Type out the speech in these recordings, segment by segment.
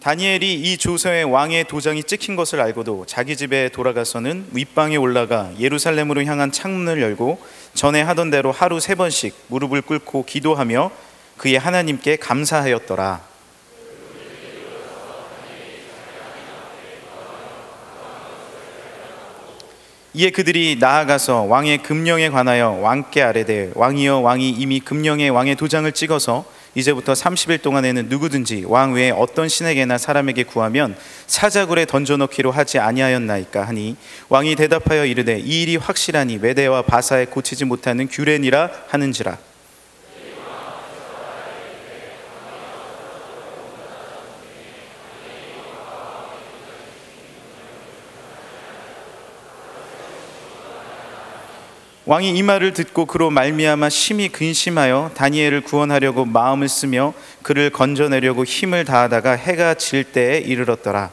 다니엘이 이 조서에 왕의 도장이 찍힌 것을 알고도 자기 집에 돌아가서는 윗방에 올라가 예루살렘으로 향한 창문을 열고 전에 하던 대로 하루 3번씩 무릎을 꿇고 기도하며 그의 하나님께 감사하였더라. 이에 그들이 나아가서 왕의 금령에 관하여 왕께 아뢰되 왕이여 왕이 이미 금령에 왕의 도장을 찍어서 이제부터 30일 동안에는 누구든지 왕 외에 어떤 신에게나 사람에게 구하면 사자굴에 던져넣기로 하지 아니하였나이까 하니 왕이 대답하여 이르되 이 일이 확실하니 메대와 바사에 고치지 못하는 규례니라 하는지라. 왕이 이 말을 듣고 그로 말미암아 심히 근심하여 다니엘을 구원하려고 마음을 쓰며 그를 건져내려고 힘을 다하다가 해가 질 때에 이르렀더라.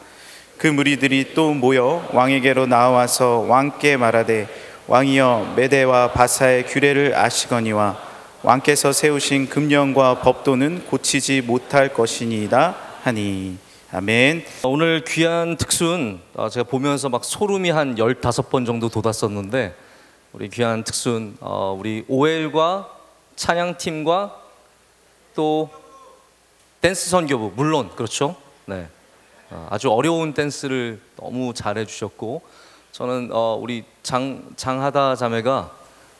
그 무리들이 또 모여 왕에게로 나와서 왕께 말하되 왕이여 메대와 바사의 규례를 아시거니와 왕께서 세우신 금령과 법도는 고치지 못할 것이니이다 하니. 아멘. 오늘 귀한 특순 제가 보면서 막 소름이 한 15번 정도 돋았었는데, 우리 귀한 특순 우리 OL과 찬양팀과 또 댄스 선교부, 물론 그렇죠. 네, 아주 어려운 댄스를 너무 잘해 주셨고, 저는 우리 장하다 자매가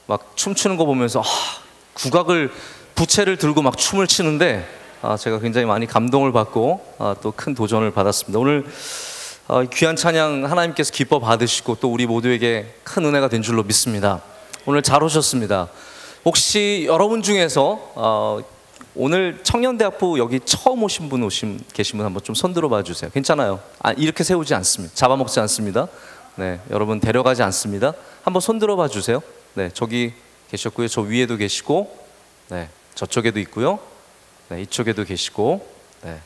막 춤추는 거 보면서 국악을 부채를 들고 막 춤을 추는데 제가 굉장히 많이 감동을 받고 또 큰 도전을 받았습니다. 오늘 귀한 찬양 하나님께서 기뻐 받으시고 또 우리 모두에게 큰 은혜가 된 줄로 믿습니다. 오늘 잘 오셨습니다. 혹시 여러분 중에서 오늘 청년대학부 여기 처음 오신 분 계신 분 한번 좀 손 들어봐 주세요. 괜찮아요. 이렇게 세우지 않습니다. 잡아먹지 않습니다. 네, 여러분 데려가지 않습니다. 한번 손 들어봐 주세요. 네, 저기 계셨고요. 저 위에도 계시고, 네, 저쪽에도 있고요. 네, 이쪽에도 계시고, 네,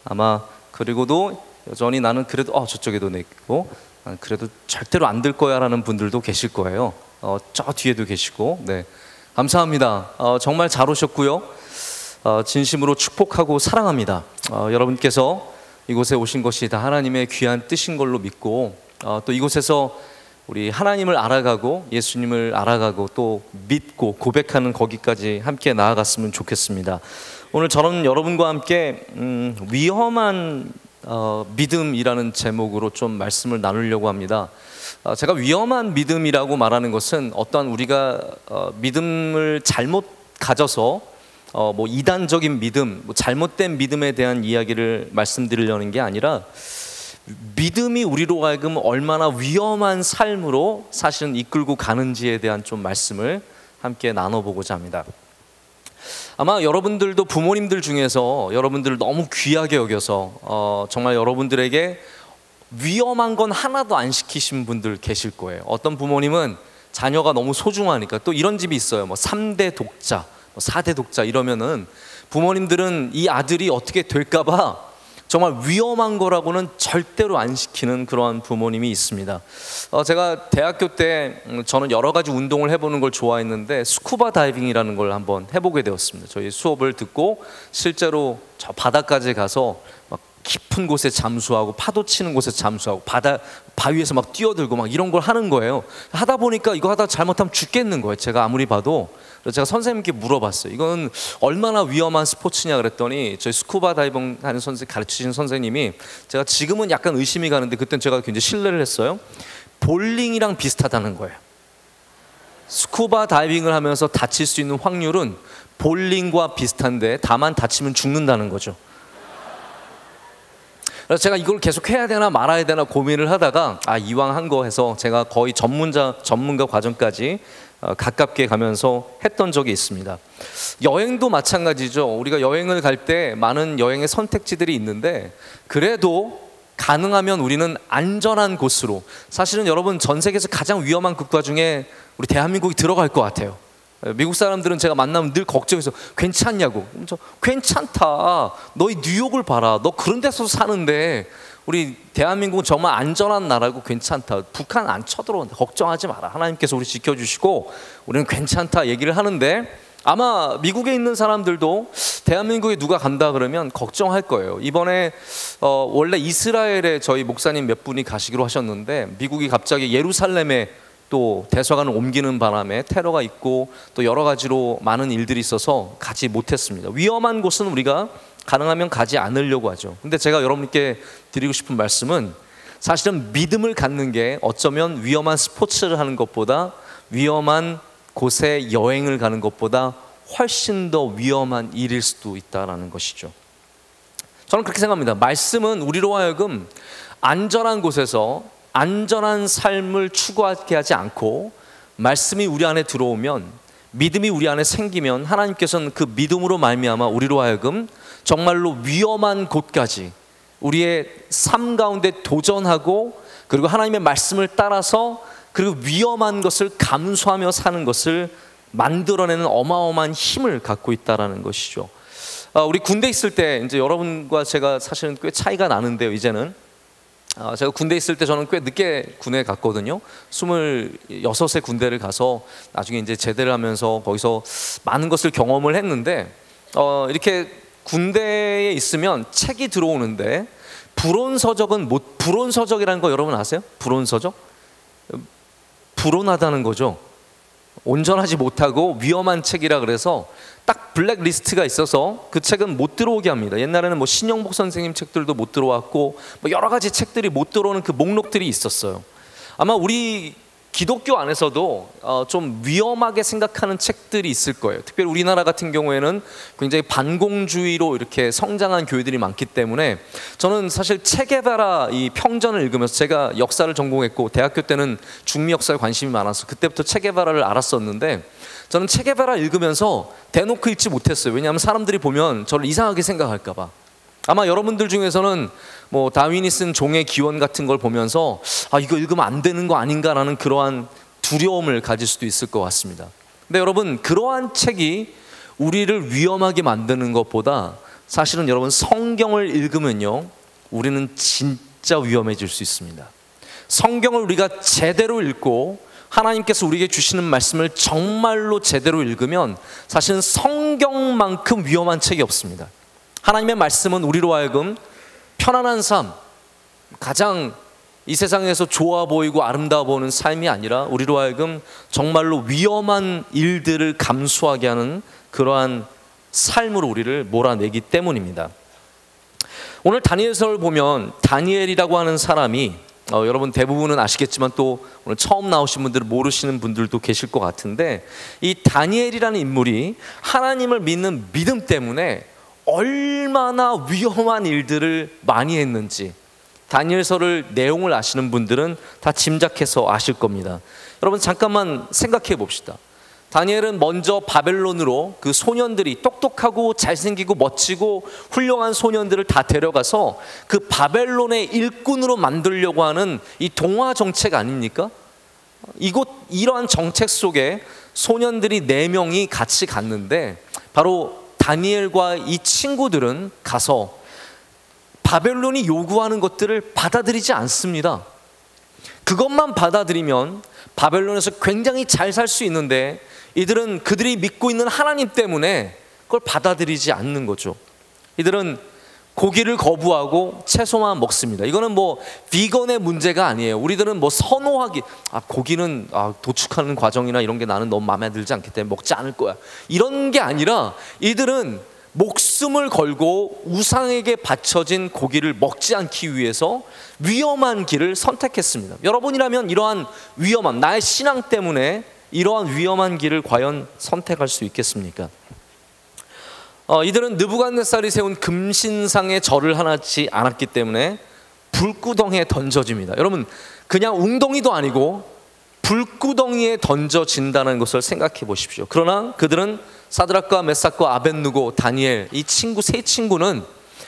아마 그리고도 여전히 나는 그래도 저쪽에도 있고 그래도 절대로 안 될 거야 라는 분들도 계실 거예요. 저 뒤에도 계시고, 네, 감사합니다. 정말 잘 오셨고요. 진심으로 축복하고 사랑합니다. 여러분께서 이곳에 오신 것이 다 하나님의 귀한 뜻인 걸로 믿고 또 이곳에서 우리 하나님을 알아가고 예수님을 알아가고 또 믿고 고백하는 거기까지 함께 나아갔으면 좋겠습니다. 오늘 저는 여러분과 함께 위험한 믿음이라는 제목으로 좀 말씀을 나누려고 합니다. 제가 위험한 믿음이라고 말하는 것은 어떠한 우리가 믿음을 잘못 가져서 뭐 이단적인 믿음, 뭐 잘못된 믿음에 대한 이야기를 말씀드리려는 게 아니라 믿음이 우리로 하여금 얼마나 위험한 삶으로 사실은 이끌고 가는지에 대한 좀 말씀을 함께 나눠보고자 합니다. 아마 여러분들도 부모님들 중에서 여러분들을 너무 귀하게 여겨서 정말 여러분들에게 위험한 건 하나도 안 시키신 분들 계실 거예요. 어떤 부모님은 자녀가 너무 소중하니까, 또 이런 집이 있어요. 뭐 3대 독자, 뭐 4대 독자 이러면은 부모님들은 이 아들이 어떻게 될까봐 정말 위험한 거라고는 절대로 안 시키는 그러한 부모님이 있습니다. 제가 대학교 때 저는 여러 가지 운동을 해보는 걸 좋아했는데 스쿠버 다이빙이라는 걸 한번 해보게 되었습니다. 저희 수업을 듣고 실제로 저 바다까지 가서 막 깊은 곳에 잠수하고 파도 치는 곳에 잠수하고 바위에서 막 뛰어들고 막 이런 걸 하는 거예요. 하다 보니까 이거 하다 잘못하면 죽겠는 거예요. 제가 아무리 봐도. 그래서 제가 선생님께 물어봤어요. 이건 얼마나 위험한 스포츠냐 그랬더니 저희 스쿠버 다이빙 하는 가르치신 선생님이, 제가 지금은 약간 의심이 가는데 그때는 제가 굉장히 신뢰를 했어요. 볼링이랑 비슷하다는 거예요. 스쿠버 다이빙을 하면서 다칠 수 있는 확률은 볼링과 비슷한데 다만 다치면 죽는다는 거죠. 그래서 제가 이걸 계속 해야 되나 말아야 되나 고민을 하다가 이왕 한 거 해서 제가 거의 전문가 과정까지 가깝게 가면서 했던 적이 있습니다. 여행도 마찬가지죠. 우리가 여행을 갈 때 많은 여행의 선택지들이 있는데 그래도 가능하면 우리는 안전한 곳으로, 사실은 여러분 전 세계에서 가장 위험한 국가 중에 우리 대한민국이 들어갈 것 같아요. 미국 사람들은 제가 만나면 늘 걱정해서 괜찮냐고. 괜찮다. 너희 뉴욕을 봐라. 너 그런 데서 사는데 우리 대한민국은 정말 안전한 나라고 괜찮다. 북한 안 쳐들어온다. 걱정하지 마라. 하나님께서 우리 지켜주시고 우리는 괜찮다 얘기를 하는데 아마 미국에 있는 사람들도 대한민국에 누가 간다 그러면 걱정할 거예요. 이번에 원래 이스라엘에 저희 목사님 몇 분이 가시기로 하셨는데 미국이 갑자기 예루살렘에 또 대사관을 옮기는 바람에 테러가 있고 또 여러 가지로 많은 일들이 있어서 가지 못했습니다. 위험한 곳은 우리가 가능하면 가지 않으려고 하죠. 근데 제가 여러분께 드리고 싶은 말씀은 사실은 믿음을 갖는 게 어쩌면 위험한 스포츠를 하는 것보다 위험한 곳에 여행을 가는 것보다 훨씬 더 위험한 일일 수도 있다는 것이죠. 저는 그렇게 생각합니다. 말씀은 우리로 하여금 안전한 곳에서 안전한 삶을 추구하게 하지 않고 말씀이 우리 안에 들어오면, 믿음이 우리 안에 생기면 하나님께서는 그 믿음으로 말미암아 우리로 하여금 정말로 위험한 곳까지 우리의 삶 가운데 도전하고, 그리고 하나님의 말씀을 따라서 그리고 위험한 것을 감수하며 사는 것을 만들어내는 어마어마한 힘을 갖고 있다는 것이죠. 우리 군대 있을 때, 이제 여러분과 제가 사실은 꽤 차이가 나는데요. 이제는 제가 군대 있을 때 저는 꽤 늦게 군에 갔거든요. 26세 군대를 가서 나중에 이제 제대를 하면서 거기서 많은 것을 경험을 했는데, 이렇게 군대에 있으면 책이 들어오는데 불온서적이라는 거 여러분 아세요? 불온서적? 불온하다는 거죠. 온전하지 못하고 위험한 책이라 그래서 딱 블랙리스트가 있어서 그 책은 못 들어오게 합니다. 옛날에는 뭐 신영복 선생님 책들도 못 들어왔고 뭐 여러 가지 책들이 못 들어오는 그 목록들이 있었어요. 아마 우리 기독교 안에서도 좀 위험하게 생각하는 책들이 있을 거예요. 특별히 우리나라 같은 경우에는 굉장히 반공주의로 이렇게 성장한 교회들이 많기 때문에, 저는 사실 체게바라 이 평전을 읽으면서, 제가 역사를 전공했고 대학교 때는 중미 역사에 관심이 많아서 그때부터 체게바라를 알았었는데, 저는 체게바라 읽으면서 대놓고 읽지 못했어요. 왜냐하면 사람들이 보면 저를 이상하게 생각할까 봐. 아마 여러분들 중에서는 뭐 다윈이 쓴 종의 기원 같은 걸 보면서 이거 읽으면 안 되는 거 아닌가라는 그러한 두려움을 가질 수도 있을 것 같습니다. 근데 여러분, 그러한 책이 우리를 위험하게 만드는 것보다 사실은 여러분 성경을 읽으면요, 우리는 진짜 위험해질 수 있습니다. 성경을 우리가 제대로 읽고 하나님께서 우리에게 주시는 말씀을 정말로 제대로 읽으면 사실은 성경만큼 위험한 책이 없습니다. 하나님의 말씀은 우리로 하여금 편안한 삶, 가장 이 세상에서 좋아 보이고 아름다워 보이는 삶이 아니라 우리로 하여금 정말로 위험한 일들을 감수하게 하는 그러한 삶으로 우리를 몰아내기 때문입니다. 오늘 다니엘서를 보면 다니엘이라고 하는 사람이 여러분 대부분은 아시겠지만 또 오늘 처음 나오신 분들은 모르시는 분들도 계실 것 같은데, 이 다니엘이라는 인물이 하나님을 믿는 믿음 때문에 얼마나 위험한 일들을 많이 했는지 다니엘서를 내용을 아시는 분들은 다 짐작해서 아실 겁니다. 여러분 잠깐만 생각해 봅시다. 다니엘은 먼저 바벨론으로 그 소년들이 똑똑하고 잘생기고 멋지고 훌륭한 소년들을 다 데려가서 그 바벨론의 일꾼으로 만들려고 하는 이 동화 정책 아닙니까? 이러한 정책 속에 소년들이 4명이 같이 갔는데, 바로 다니엘과 이 친구들은 가서 바벨론이 요구하는 것들을 받아들이지 않습니다. 그것만 받아들이면 바벨론에서 굉장히 잘 살 수 있는데, 이들은 그들이 믿고 있는 하나님 때문에 그걸 받아들이지 않는 거죠. 이들은 고기를 거부하고 채소만 먹습니다. 이거는 뭐 비건의 문제가 아니에요. 우리들은 뭐 선호하기, 고기는 도축하는 과정이나 이런 게 나는 너무 마음에 들지 않기 때문에 먹지 않을 거야, 이런 게 아니라 이들은 목숨을 걸고 우상에게 바쳐진 고기를 먹지 않기 위해서 위험한 길을 선택했습니다. 여러분이라면 이러한 위험한, 나의 신앙 때문에 이러한 위험한 길을 과연 선택할 수 있겠습니까? 이들은 느부갓네살이 세운 금신상에 절을 하지 않았기 때문에 불구덩이에 던져집니다. 여러분, 그냥 웅덩이도 아니고 불구덩이에 던져진다는 것을 생각해 보십시오. 그러나 그들은 사드락과 메삭과 아벳느고, 다니엘, 이 친구 세 친구는,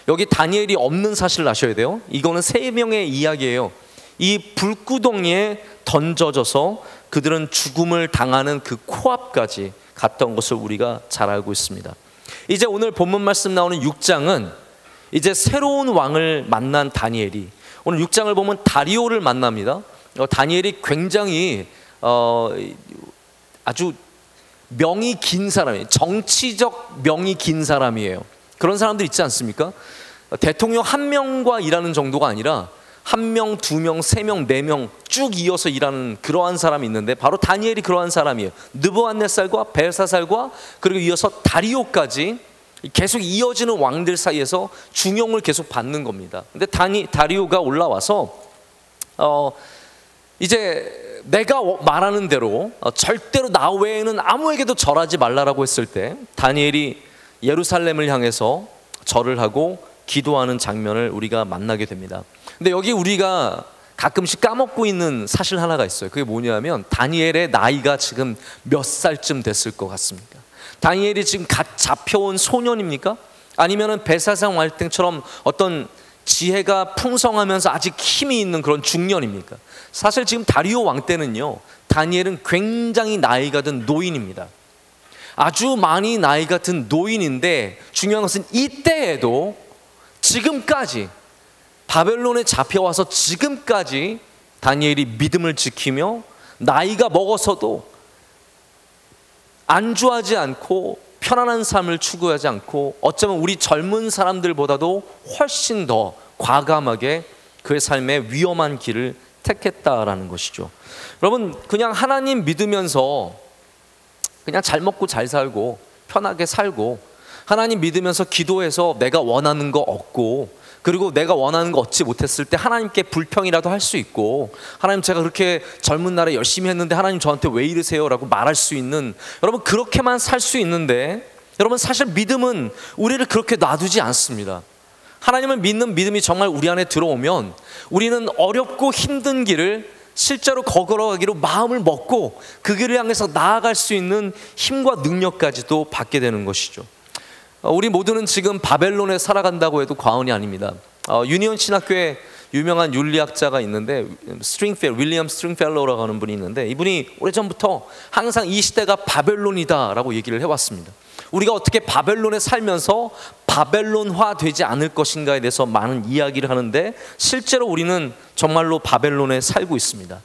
여기 다니엘이 없는 사실을 아셔야 돼요. 이거는 3명의 이야기예요. 이 불구덩이에 던져져서 그들은 죽음을 당하는 그 코앞까지 갔던 것을 우리가 잘 알고 있습니다. 이제 오늘 본문 말씀 나오는 6장은 이제 새로운 왕을 만난 다니엘이, 오늘 6장을 보면 다리오를 만납니다. 다니엘이 굉장히 아주 명이 긴 사람이에요. 정치적 명이 긴 사람이에요. 그런 사람들 있지 않습니까? 대통령 한 명과 일하는 정도가 아니라 한 명, 두 명, 세 명, 네 명 쭉 이어서 일하는 그러한 사람이 있는데 바로 다니엘이 그러한 사람이에요. 느부갓네살과 벨사살과 그리고 이어서 다리오까지 계속 이어지는 왕들 사이에서 중용을 계속 받는 겁니다. 근데 다리오가 올라와서 이제 내가 말하는 대로 절대로 나 외에는 아무에게도 절하지 말라라고 했을 때 다니엘이 예루살렘을 향해서 절을 하고 기도하는 장면을 우리가 만나게 됩니다. 근데 여기 우리가 가끔씩 까먹고 있는 사실 하나가 있어요. 그게 뭐냐면 다니엘의 나이가 지금 몇 살쯤 됐을 것 같습니까? 다니엘이 지금 갓 잡혀온 소년입니까? 아니면은 벨사살 왕 때처럼 어떤 지혜가 풍성하면서 아직 힘이 있는 그런 중년입니까? 사실 지금 다리오 왕 때는요, 다니엘은 굉장히 나이가 든 노인입니다. 아주 많이 나이가 든 노인인데 중요한 것은 이때에도 지금까지 바벨론에 잡혀와서 지금까지 다니엘이 믿음을 지키며 나이가 먹어서도 안주하지 않고 편안한 삶을 추구하지 않고 어쩌면 우리 젊은 사람들보다도 훨씬 더 과감하게 그의 삶의 위험한 길을 택했다라는 것이죠. 여러분, 그냥 하나님 믿으면서 그냥 잘 먹고 잘 살고 편하게 살고 하나님 믿으면서 기도해서 내가 원하는 거 얻고 그리고 내가 원하는 거 얻지 못했을 때 하나님께 불평이라도 할 수 있고 하나님 제가 그렇게 젊은 날에 열심히 했는데 하나님 저한테 왜 이러세요? 라고 말할 수 있는, 여러분 그렇게만 살 수 있는데 여러분 사실 믿음은 우리를 그렇게 놔두지 않습니다. 하나님을 믿는 믿음이 정말 우리 안에 들어오면 우리는 어렵고 힘든 길을 실제로 걸어가기로 마음을 먹고 그 길을 향해서 나아갈 수 있는 힘과 능력까지도 받게 되는 것이죠. 우리 모두는 지금 바벨론에 살아간다고 해도 과언이 아닙니다. 유니온 신학교에 유명한 윤리학자가 있는데 윌리엄 스트링펠러라고 하는 분이 있는데 이분이 오래전부터 항상 이 시대가 바벨론이다라고 얘기를 해왔습니다. 우리가 어떻게 바벨론에 살면서 바벨론화 되지 않을 것인가에 대해서 많은 이야기를 하는데 실제로 우리는 정말로 바벨론에 살고 있습니다.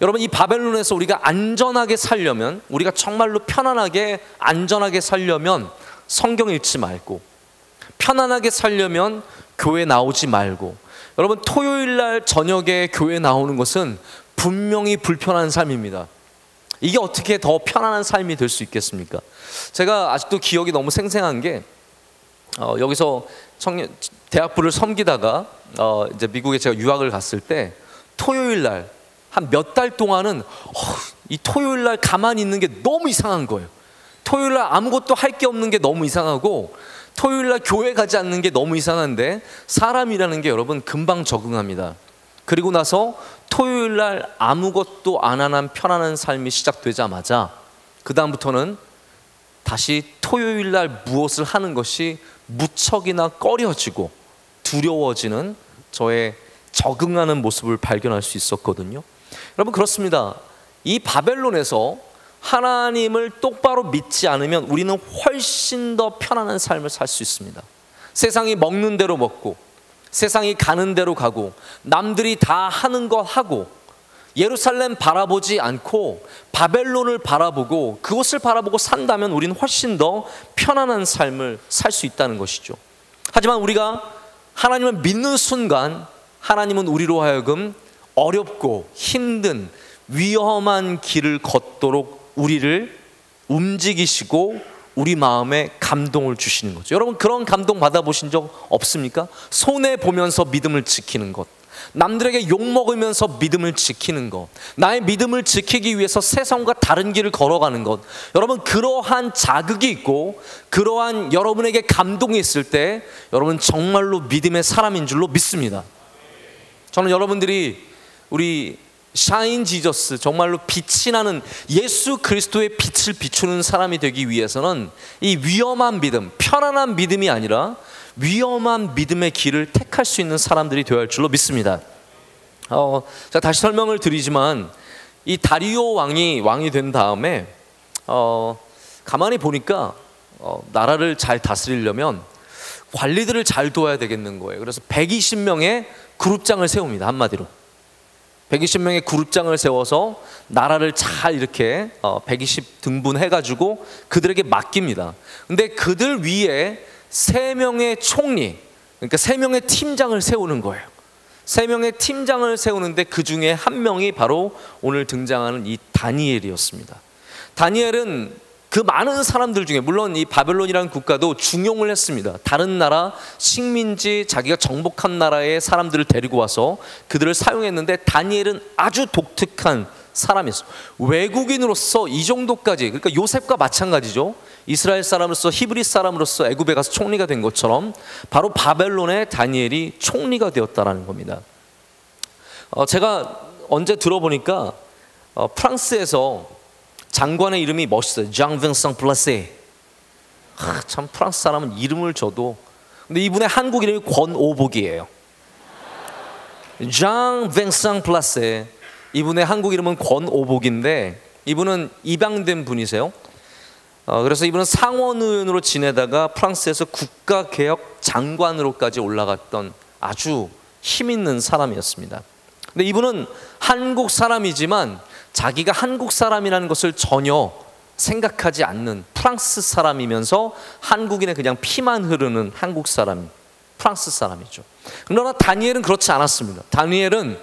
여러분, 이 바벨론에서 우리가 안전하게 살려면, 우리가 정말로 편안하게 안전하게 살려면 성경 읽지 말고, 편안하게 살려면 교회 나오지 말고, 여러분 토요일 날 저녁에 교회 나오는 것은 분명히 불편한 삶입니다. 이게 어떻게 더 편안한 삶이 될 수 있겠습니까? 제가 아직도 기억이 너무 생생한 게 여기서 대학부를 섬기다가 이제 미국에 제가 유학을 갔을 때 토요일 날 한 몇 달 동안은 이 토요일 날 가만히 있는 게 너무 이상한 거예요. 토요일 날 아무것도 할 게 없는 게 너무 이상하고 토요일 날 교회 가지 않는 게 너무 이상한데 사람이라는 게 여러분 금방 적응합니다. 그리고 나서 토요일 날 아무것도 안 하는 편안한 삶이 시작되자마자 그 다음부터는 다시 토요일 날 무엇을 하는 것이 무척이나 꺼려지고 두려워지는 저의 적응하는 모습을 발견할 수 있었거든요. 여러분 그렇습니다. 이 바벨론에서 하나님을 똑바로 믿지 않으면 우리는 훨씬 더 편안한 삶을 살 수 있습니다. 세상이 먹는 대로 먹고 세상이 가는 대로 가고 남들이 다 하는 거 하고 예루살렘 바라보지 않고 바벨론을 바라보고 그곳을 바라보고 산다면 우리는 훨씬 더 편안한 삶을 살 수 있다는 것이죠. 하지만 우리가 하나님을 믿는 순간 하나님은 우리로 하여금 어렵고 힘든 위험한 길을 걷도록 우리를 움직이시고 우리 마음에 감동을 주시는 거죠. 여러분 그런 감동 받아보신 적 없습니까? 손해보면서 믿음을 지키는 것, 남들에게 욕먹으면서 믿음을 지키는 것, 나의 믿음을 지키기 위해서 세상과 다른 길을 걸어가는 것, 여러분 그러한 자극이 있고 그러한 여러분에게 감동이 있을 때 여러분 정말로 믿음의 사람인 줄로 믿습니다. 저는 여러분들이 우리 샤인 지저스, 정말로 빛이 나는 예수 그리스도의 빛을 비추는 사람이 되기 위해서는 이 위험한 믿음, 편안한 믿음이 아니라 위험한 믿음의 길을 택할 수 있는 사람들이 되어야 할 줄로 믿습니다. 자, 다시 설명을 드리지만 이 다리오 왕이 된 다음에 가만히 보니까 나라를 잘 다스리려면 관리들을 잘 도와야 되겠는 거예요. 그래서 120명의 그룹장을 세웁니다. 한마디로 120명의 그룹장을 세워서 나라를 잘 이렇게 120등분 해가지고 그들에게 맡깁니다. 근데 그들 위에 3명의 총리, 그러니까 3명의 팀장을 세우는 거예요. 3명의 팀장을 세우는데 그 중에 한 명이 바로 오늘 등장하는 이 다니엘이었습니다. 다니엘은 그 많은 사람들 중에, 물론 이 바벨론이라는 국가도 중용을 했습니다. 다른 나라 식민지, 자기가 정복한 나라의 사람들을 데리고 와서 그들을 사용했는데, 다니엘은 아주 독특한 사람이었어요. 외국인으로서 이 정도까지, 그러니까 요셉과 마찬가지죠. 이스라엘 사람으로서, 히브리 사람으로서 애굽에 가서 총리가 된 것처럼 바로 바벨론의 다니엘이 총리가 되었다라는 겁니다. 제가 언제 들어보니까 프랑스에서 장관의 이름이 멋있어요. 장 빈상 플라세. 참 프랑스 사람은 이름을 줘도, 근데 이분의 한국 이름이 권오복이에요. 장 빈상 플라세. 이분의 한국 이름은 권오복인데, 이분은 입양된 분이세요. 그래서 이분은 상원의원으로 지내다가 프랑스에서 국가개혁 장관으로까지 올라갔던 아주 힘있는 사람이었습니다. 근데 이분은 한국 사람이지만 자기가 한국 사람이라는 것을 전혀 생각하지 않는 프랑스 사람이면서 한국인의 그냥 피만 흐르는 한국 사람, 프랑스 사람이죠. 그러나 다니엘은 그렇지 않았습니다. 다니엘은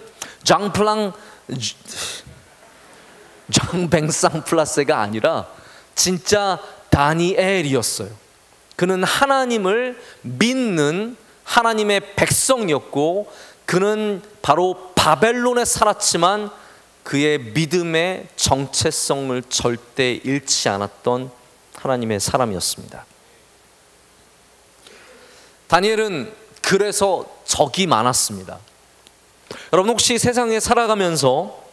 장뱅상 플라세가 아니라 진짜 다니엘이었어요. 그는 하나님을 믿는 하나님의 백성이었고, 그는 바로 바벨론에 살았지만 그의 믿음의 정체성을 절대 잃지 않았던 하나님의 사람이었습니다. 다니엘은 그래서 적이 많았습니다. 여러분, 혹시 세상에 살아가면서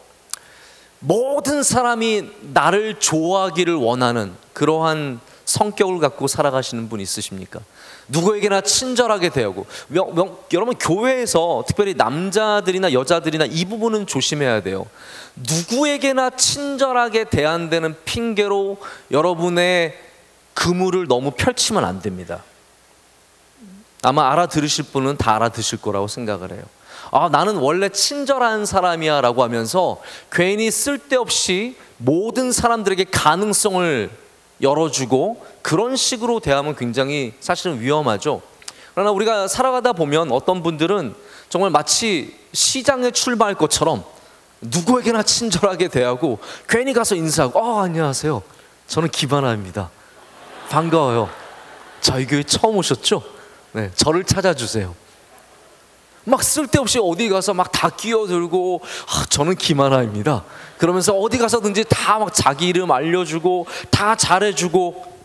모든 사람이 나를 좋아하기를 원하는 그러한 성격을 갖고 살아가시는 분 있으십니까? 누구에게나 친절하게 대하고, 여러분 교회에서 특별히 남자들이나 여자들이나 이 부분은 조심해야 돼요. 누구에게나 친절하게 대한다는 핑계로 여러분의 그물을 너무 펼치면 안 됩니다. 아마 알아들으실 분은 다 알아듣을 거라고 생각을 해요. 나는 원래 친절한 사람이야 라고 하면서 괜히 쓸데없이 모든 사람들에게 가능성을 열어주고 그런 식으로 대하면 굉장히 사실은 위험하죠. 그러나 우리가 살아가다 보면 어떤 분들은 정말 마치 시장에 출마할 것처럼 누구에게나 친절하게 대하고, 괜히 가서 인사하고, 안녕하세요, 저는 김하나입니다, 반가워요, 저희 교회 처음 오셨죠? 네, 저를 찾아주세요. 막 쓸데없이 어디 가서 막 다 끼어들고, 저는 김하나입니다, 그러면서 어디 가서든지 다 막 자기 이름 알려주고 다 잘해주고.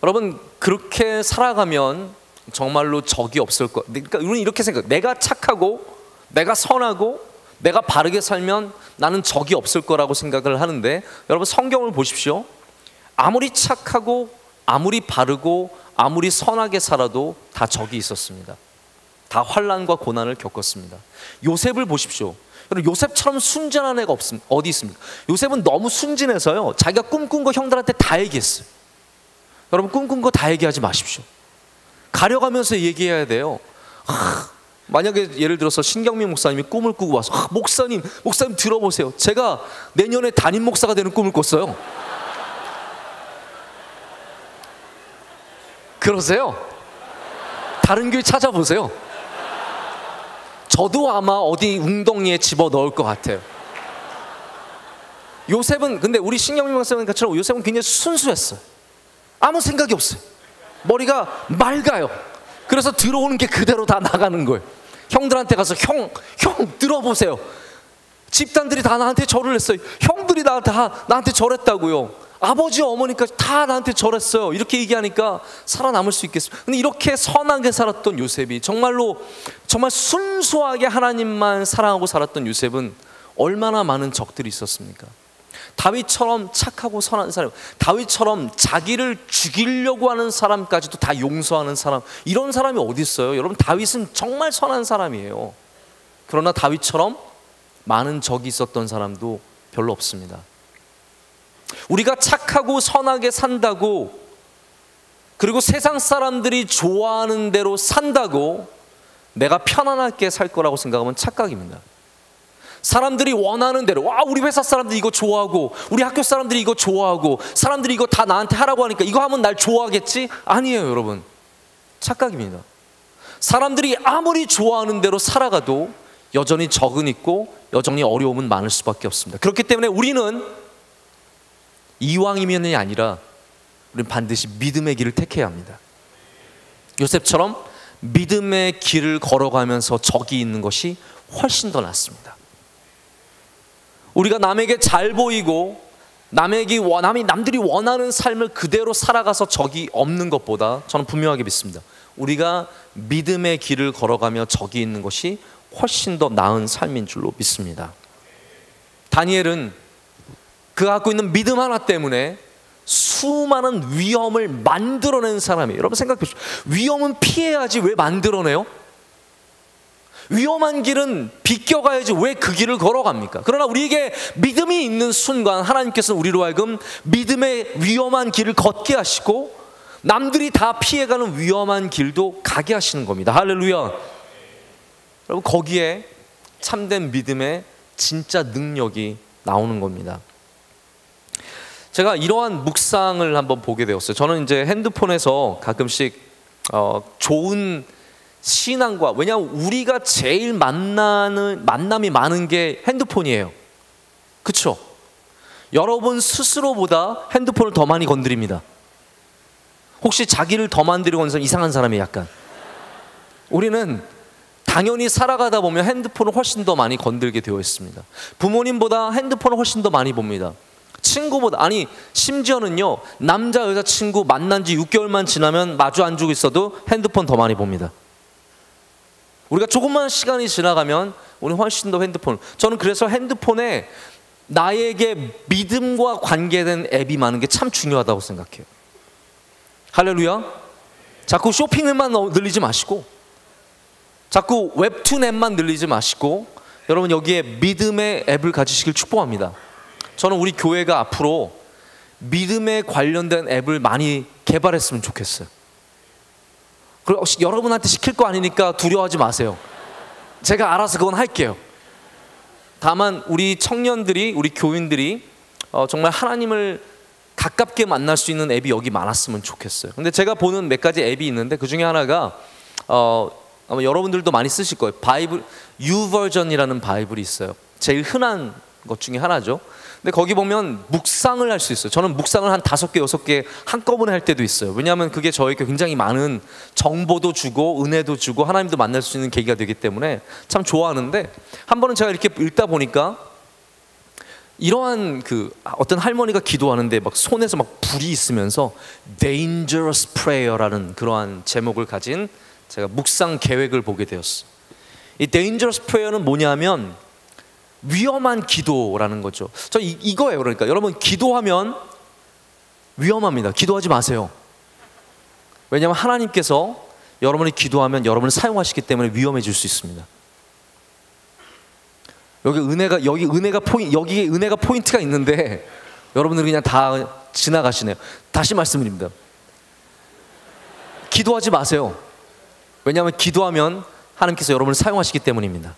여러분, 그렇게 살아가면 정말로 적이 없을 것. 그러니까 우리는 이렇게 생각, 내가 착하고 내가 선하고 내가 바르게 살면 나는 적이 없을 거라고 생각을 하는데, 여러분 성경을 보십시오. 아무리 착하고 아무리 바르고 아무리 선하게 살아도 다 적이 있었습니다. 다 환난과 고난을 겪었습니다. 요셉을 보십시오. 요셉처럼 순진한 애가 어디 있습니까? 요셉은 너무 순진해서요, 자기가 꿈꾼 거 형들한테 다 얘기했어요. 여러분, 꿈꾼 거 다 얘기하지 마십시오. 가려가면서 얘기해야 돼요. 만약에 예를 들어서 신경민 목사님이 꿈을 꾸고 와서, 목사님 들어보세요, 제가 내년에 담임 목사가 되는 꿈을 꿨어요. 그러세요? 다른 교회 찾아보세요. 저도 아마 어디 웅덩이에 집어 넣을 것 같아요. 요셉은, 근데 우리 신경민 목사님처럼 요셉은 굉장히 순수했어요. 아무 생각이 없어요. 머리가 맑아요. 그래서 들어오는 게 그대로 다 나가는 거예요. 형들한테 가서 형 들어보세요, 집단들이 다 나한테 절을 했어요. 형들이 다 나한테 절했다고요. 아버지 어머니까지 다 나한테 절했어요. 이렇게 얘기하니까 살아남을 수 있겠어요. 근데 이렇게 선하게 살았던 요셉이, 정말 순수하게 하나님만 사랑하고 살았던 요셉은 얼마나 많은 적들이 있었습니까? 다윗처럼 착하고 선한 사람, 다윗처럼 자기를 죽이려고 하는 사람까지도 다 용서하는 사람, 이런 사람이 어디 있어요? 여러분, 다윗은 정말 선한 사람이에요. 그러나 다윗처럼 많은 적이 있었던 사람도 별로 없습니다. 우리가 착하고 선하게 산다고, 그리고 세상 사람들이 좋아하는 대로 산다고 내가 편안하게 살 거라고 생각하면 착각입니다. 사람들이 원하는 대로, 와, 우리 회사 사람들이 이거 좋아하고 우리 학교 사람들이 이거 좋아하고 사람들이 이거 다 나한테 하라고 하니까 이거 하면 날 좋아하겠지? 아니에요, 여러분. 착각입니다. 사람들이 아무리 좋아하는 대로 살아가도 여전히 적은 있고 여전히 어려움은 많을 수밖에 없습니다. 그렇기 때문에 우리는 이왕이면이 아니라 우리는 반드시 믿음의 길을 택해야 합니다. 요셉처럼 믿음의 길을 걸어가면서 적이 있는 것이 훨씬 더 낫습니다. 우리가 남에게 잘 보이고 남들이 원하는 삶을 그대로 살아가서 적이 없는 것보다 저는 분명하게 믿습니다. 우리가 믿음의 길을 걸어가며 적이 있는 것이 훨씬 더 나은 삶인 줄로 믿습니다. 다니엘은 그가 갖고 있는 믿음 하나 때문에 수많은 위험을 만들어낸 사람이에요. 여러분 생각해 보십시오. 위험은 피해야지 왜 만들어내요? 위험한 길은 비껴가야지 왜 그 길을 걸어갑니까? 그러나 우리에게 믿음이 있는 순간 하나님께서는 우리로 하여금 믿음의 위험한 길을 걷게 하시고 남들이 다 피해가는 위험한 길도 가게 하시는 겁니다. 할렐루야. 여러분 거기에 참된 믿음의 진짜 능력이 나오는 겁니다. 제가 이러한 묵상을 한번 보게 되었어요. 저는 이제 핸드폰에서 가끔씩 좋은 신앙과, 왜냐하면 우리가 제일 만남이 많은 게 핸드폰이에요. 그렇죠? 여러분 스스로보다 핸드폰을 더 많이 건드립니다. 혹시 자기를 더 만들고 있는 이상한 사람이 약간, 우리는 당연히 살아가다 보면 핸드폰을 훨씬 더 많이 건들게 되어 있습니다. 부모님보다 핸드폰을 훨씬 더 많이 봅니다. 친구보다, 아니 심지어는요, 남자 여자 친구 만난 지 6개월만 지나면 마주 앉고 있어도 핸드폰 더 많이 봅니다. 우리가 조금만 시간이 지나가면 우리 훨씬 더 핸드폰, 저는 그래서 핸드폰에 나에게 믿음과 관계된 앱이 많은 게 참 중요하다고 생각해요. 할렐루야. 자꾸 쇼핑앱만 늘리지 마시고, 자꾸 웹툰 앱만 늘리지 마시고, 여러분 여기에 믿음의 앱을 가지시길 축복합니다. 저는 우리 교회가 앞으로 믿음에 관련된 앱을 많이 개발했으면 좋겠어요. 그리고 여러분한테 시킬 거 아니니까 두려워하지 마세요. 제가 알아서 그건 할게요. 다만 우리 청년들이, 우리 교인들이 정말 하나님을 가깝게 만날 수 있는 앱이 여기 많았으면 좋겠어요. 근데 제가 보는 몇 가지 앱이 있는데 그 중에 하나가 아마 여러분들도 많이 쓰실 거예요. 바이블 유버전이라는 바이블이 있어요. 제일 흔한 것 중에 하나죠. 근데 거기 보면 묵상을 할 수 있어요. 저는 묵상을 한 5개, 6개 한꺼번에 할 때도 있어요. 왜냐하면 그게 저에게 굉장히 많은 정보도 주고 은혜도 주고 하나님도 만날 수 있는 계기가 되기 때문에 참 좋아하는데, 한 번은 제가 이렇게 읽다 보니까 이러한 어떤 할머니가 기도하는데 막 손에서 막 불이 있으면서 Dangerous Prayer라는 그러한 제목을 가진 제가 묵상 계획을 보게 되었어요. 이 Dangerous Prayer는 뭐냐면 위험한 기도라는 거죠. 저 이거예요. 그러니까 여러분 기도하면 위험합니다. 기도하지 마세요. 왜냐하면 하나님께서 여러분이 기도하면 여러분을 사용하시기 때문에 위험해질 수 있습니다. 여기에 은혜가 포인트가 있는데 여러분들은 그냥 다 지나가시네요. 다시 말씀드립니다. 기도하지 마세요. 왜냐하면 기도하면 하나님께서 여러분을 사용하시기 때문입니다.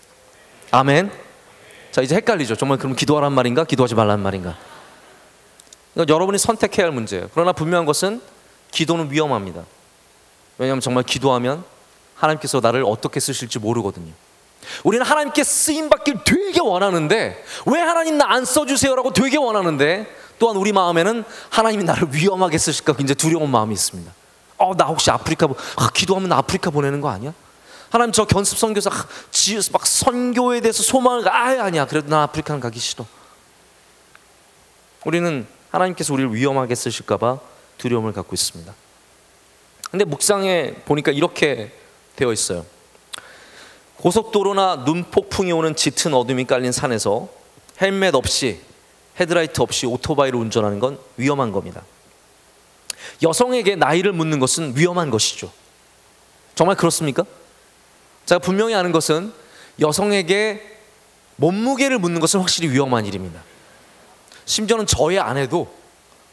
아멘. 자, 이제 헷갈리죠. 정말 그럼 기도하란 말인가? 기도하지 말라는 말인가? 이건 여러분이 선택해야 할 문제예요. 그러나 분명한 것은 기도는 위험합니다. 왜냐하면 정말 기도하면 하나님께서 나를 어떻게 쓰실지 모르거든요. 우리는 하나님께 쓰임받길 되게 원하는데, 왜 하나님 나 안 써주세요라고 되게 원하는데, 또한 우리 마음에는 하나님이 나를 위험하게 쓰실까 굉장히 두려운 마음이 있습니다. 나 혹시 아프리카 기도하면 나 아프리카 보내는 거 아니야? 하나님 저 견습 선교사 막 선교에 대해서 소망을 아니야. 그래도 나 아프리카는 가기 싫어. 우리는 하나님께서 우리를 위험하게 쓰실까 봐 두려움을 갖고 있습니다. 근데 묵상에 보니까 이렇게 되어 있어요. 고속도로나 눈폭풍이 오는 짙은 어둠이 깔린 산에서 헬멧 없이, 헤드라이트 없이 오토바이를 운전하는 건 위험한 겁니다. 여성에게 나이를 묻는 것은 위험한 것이죠. 정말 그렇습니까? 제가 분명히 아는 것은 여성에게 몸무게를 묻는 것은 확실히 위험한 일입니다. 심지어는 저의 아내도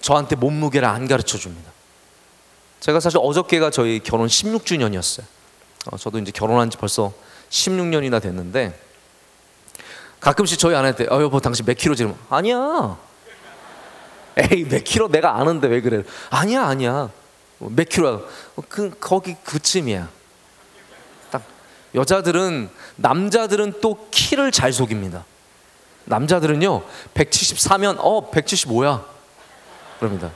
저한테 몸무게를 안 가르쳐 줍니다. 제가 사실 어저께가 저희 결혼 16주년이었어요. 저도 이제 결혼한 지 벌써 16년이나 됐는데, 가끔씩 저희 아내한테 여보 당신 몇 킬로 지금 아니야. 에이 몇 킬로 내가 아는데 왜 그래. 아니야 몇 킬로야. 거기 그쯤이야. 딱 여자들은 남자들은 또 키를 잘 속입니다. 남자들은요 174면 175야 그럽니다.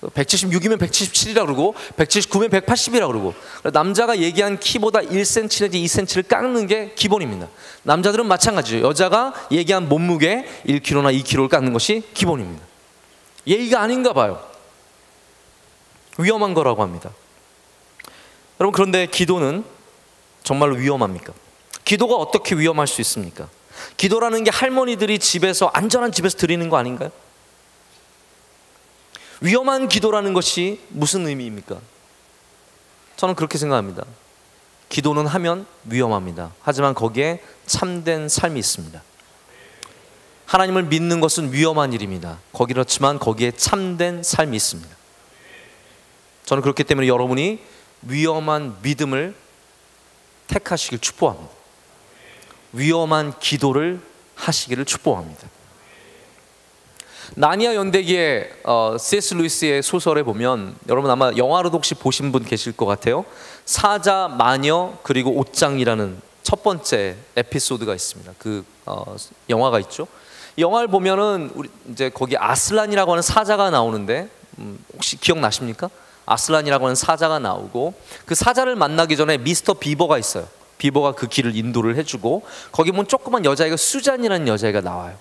176이면 177이라고 그러고 179면 180이라고 그러고 남자가 얘기한 키보다 1cm 내지 2cm를 깎는 게 기본입니다. 남자들은 마찬가지죠. 여자가 얘기한 몸무게 1kg나 2kg를 깎는 것이 기본입니다. 예의가 아닌가 봐요. 위험한 거라고 합니다. 여러분 그런데 기도는 정말로 위험합니까? 기도가 어떻게 위험할 수 있습니까? 기도라는 게 할머니들이 집에서 안전한 집에서 드리는 거 아닌가요? 위험한 기도라는 것이 무슨 의미입니까? 저는 그렇게 생각합니다. 기도는 하면 위험합니다. 하지만 거기에 참된 삶이 있습니다. 하나님을 믿는 것은 위험한 일입니다. 그렇지만 거기에 참된 삶이 있습니다. 저는 그렇기 때문에 여러분이 위험한 믿음을 택하시길 축복합니다. 위험한 기도를 하시기를 축복합니다. 나니아 연대기의 C.S. 루이스의 소설에 보면 여러분 아마 영화로도 혹시 보신 분 계실 것 같아요. 사자, 마녀 그리고 옷장이라는 첫 번째 에피소드가 있습니다. 그 영화가 있죠. 이 영화를 보면은 우리 이제 거기 아슬란이라고 하는 사자가 나오는데 혹시 기억나십니까? 아슬란이라고 하는 사자가 나오고 그 사자를 만나기 전에 미스터 비버가 있어요. 비버가 그 길을 인도를 해주고 거기 보면 조그만 여자애가 수잔이라는 여자애가 나와요.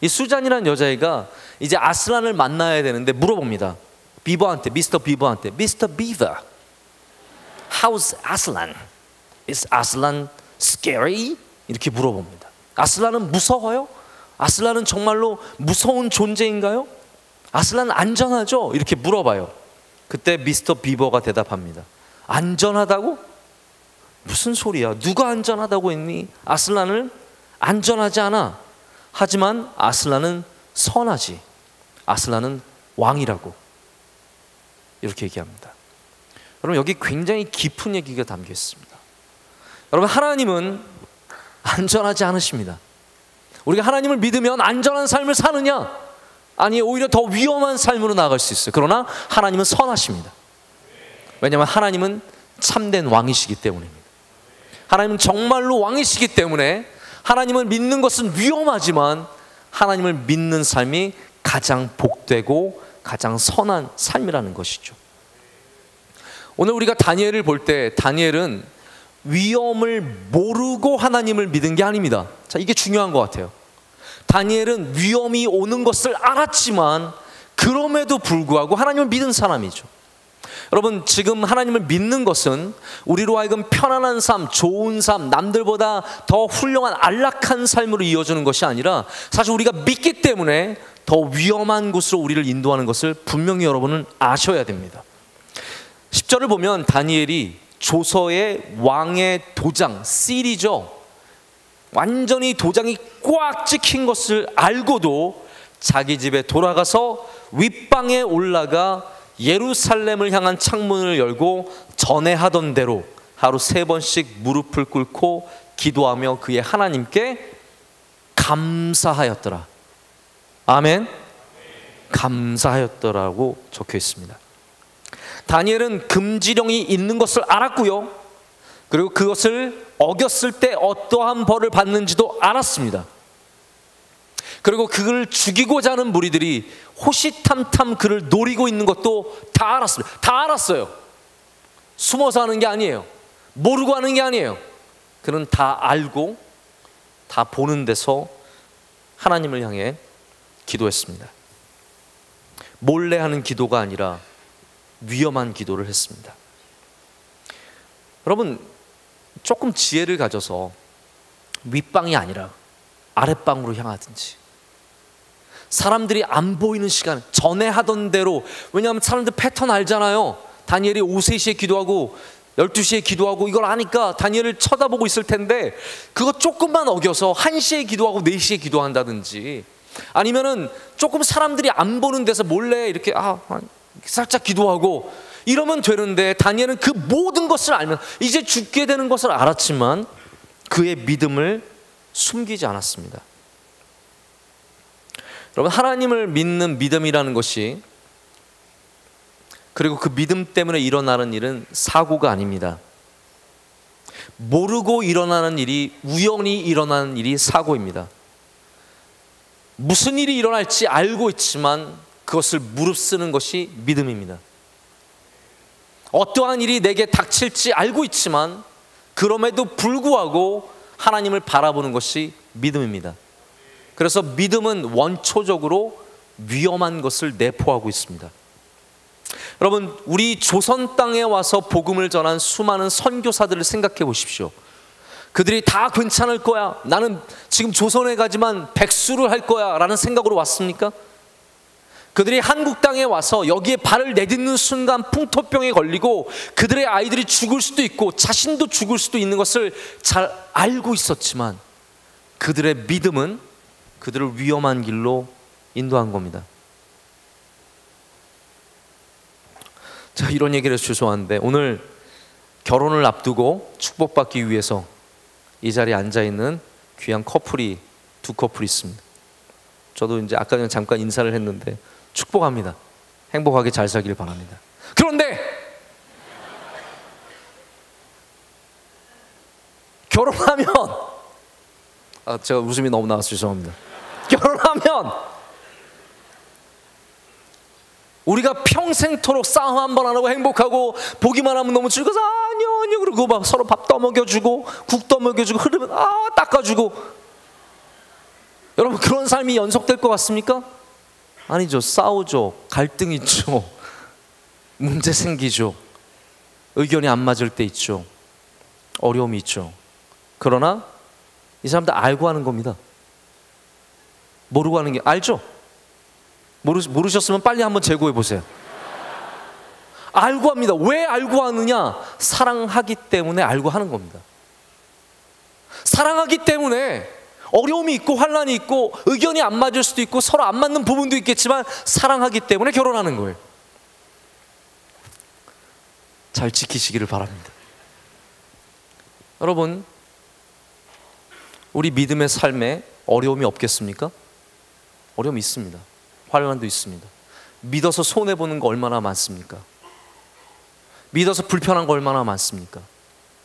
이 수잔이라는 여자애가 이제 아슬란을 만나야 되는데 물어봅니다. 비버한테, 미스터 비버한테, 미스터 비버, how's Aslan? Is Aslan scary? 이렇게 물어봅니다. 아슬란은 무서워요? 아슬란은 정말로 무서운 존재인가요? 아슬란은 안전하죠? 이렇게 물어봐요. 그때 미스터 비버가 대답합니다. 안전하다고? 무슨 소리야? 누가 안전하다고 했니? 아슬란은 안전하지 않아. 하지만 아슬란은 선하지. 아슬란은 왕이라고. 이렇게 얘기합니다. 여러분 여기 굉장히 깊은 얘기가 담겨 있습니다. 여러분 하나님은 안전하지 않으십니다. 우리가 하나님을 믿으면 안전한 삶을 사느냐? 아니 오히려 더 위험한 삶으로 나아갈 수 있어요. 그러나 하나님은 선하십니다. 왜냐하면 하나님은 참된 왕이시기 때문입니다. 하나님은 정말로 왕이시기 때문에 하나님을 믿는 것은 위험하지만 하나님을 믿는 삶이 가장 복되고 가장 선한 삶이라는 것이죠. 오늘 우리가 다니엘을 볼 때 다니엘은 위험을 모르고 하나님을 믿은 게 아닙니다. 자, 이게 중요한 것 같아요. 다니엘은 위험이 오는 것을 알았지만 그럼에도 불구하고 하나님을 믿은 사람이죠. 여러분 지금 하나님을 믿는 것은 우리로 하여금 편안한 삶, 좋은 삶, 남들보다 더 훌륭한 안락한 삶으로 이어주는 것이 아니라 사실 우리가 믿기 때문에 더 위험한 곳으로 우리를 인도하는 것을 분명히 여러분은 아셔야 됩니다. 10절을 보면 다니엘이 조서의 왕의 도장, 실이죠. 완전히 도장이 꽉 찍힌 것을 알고도 자기 집에 돌아가서 윗방에 올라가 예루살렘을 향한 창문을 열고 전에 하던 대로 하루 3번씩 무릎을 꿇고 기도하며 그의 하나님께 감사하였더라. 아멘. 감사하였더라고 적혀 있습니다. 다니엘은 금지령이 있는 것을 알았고요. 그리고 그것을 어겼을 때 어떠한 벌을 받는지도 알았습니다. 그리고 그를 죽이고자 하는 무리들이 호시탐탐 그를 노리고 있는 것도 다 알았습니다. 다 알았어요. 숨어서 하는 게 아니에요. 모르고 하는 게 아니에요. 그는 다 알고 다 보는 데서 하나님을 향해 기도했습니다. 몰래 하는 기도가 아니라 위험한 기도를 했습니다. 여러분 조금 지혜를 가져서 윗방이 아니라 아랫방으로 향하든지 사람들이 안 보이는 시간 전에 하던 대로, 왜냐하면 사람들 패턴 알잖아요. 다니엘이 오후 3시에 기도하고 12시에 기도하고 이걸 아니까 다니엘을 쳐다보고 있을 텐데 그거 조금만 어겨서 1시에 기도하고 4시에 기도한다든지 아니면은 조금 사람들이 안 보는 데서 몰래 이렇게 살짝 기도하고 이러면 되는데 다니엘은 그 모든 것을 알면 이제 죽게 되는 것을 알았지만 그의 믿음을 숨기지 않았습니다. 여러분, 하나님을 믿는 믿음이라는 것이, 그리고 그 믿음 때문에 일어나는 일은 사고가 아닙니다. 모르고 일어나는 일이, 우연히 일어나는 일이 사고입니다. 무슨 일이 일어날지 알고 있지만 그것을 무릅쓰는 것이 믿음입니다. 어떠한 일이 내게 닥칠지 알고 있지만 그럼에도 불구하고 하나님을 바라보는 것이 믿음입니다. 그래서 믿음은 원초적으로 위험한 것을 내포하고 있습니다. 여러분, 우리 조선 땅에 와서 복음을 전한 수많은 선교사들을 생각해 보십시오. 그들이 다 괜찮을 거야, 나는 지금 조선에 가지만 백수를 할 거야 라는 생각으로 왔습니까? 그들이 한국 땅에 와서 여기에 발을 내딛는 순간 풍토병에 걸리고 그들의 아이들이 죽을 수도 있고 자신도 죽을 수도 있는 것을 잘 알고 있었지만 그들의 믿음은 그들을 위험한 길로 인도한 겁니다. 자, 이런 얘기를 해서 죄송한데 오늘 결혼을 앞두고 축복받기 위해서 이 자리에 앉아있는 귀한 커플이, 두 커플이 있습니다. 저도 이제 아까 전에 잠깐 인사를 했는데 축복합니다. 행복하게 잘 살길 바랍니다. 그런데 결혼하면, 제가 웃음이 너무 나와서 죄송합니다. 결혼하면 우리가 평생토록 싸움 한 번 안 하고 행복하고 보기만 하면 너무 즐거워서 아니요 그러고 막 서로 밥 떠먹여주고 국 떠먹여주고 흐르면 닦아주고, 여러분 그런 삶이 연속될 것 같습니까? 아니죠. 싸우죠. 갈등 있죠. 문제 생기죠. 의견이 안 맞을 때 있죠. 어려움이 있죠. 그러나 이 사람들 알고 하는 겁니다. 모르고 하는 게, 알죠? 모르셨으면 빨리 한번 재고해 보세요. 알고 합니다. 왜 알고 하느냐? 사랑하기 때문에 알고 하는 겁니다. 사랑하기 때문에 어려움이 있고 환난이 있고 의견이 안 맞을 수도 있고 서로 안 맞는 부분도 있겠지만 사랑하기 때문에 결혼하는 거예요. 잘 지키시기를 바랍니다. 여러분, 우리 믿음의 삶에 어려움이 없겠습니까? 어려움이 있습니다. 환난도 있습니다. 믿어서 손해보는 거 얼마나 많습니까? 믿어서 불편한 거 얼마나 많습니까?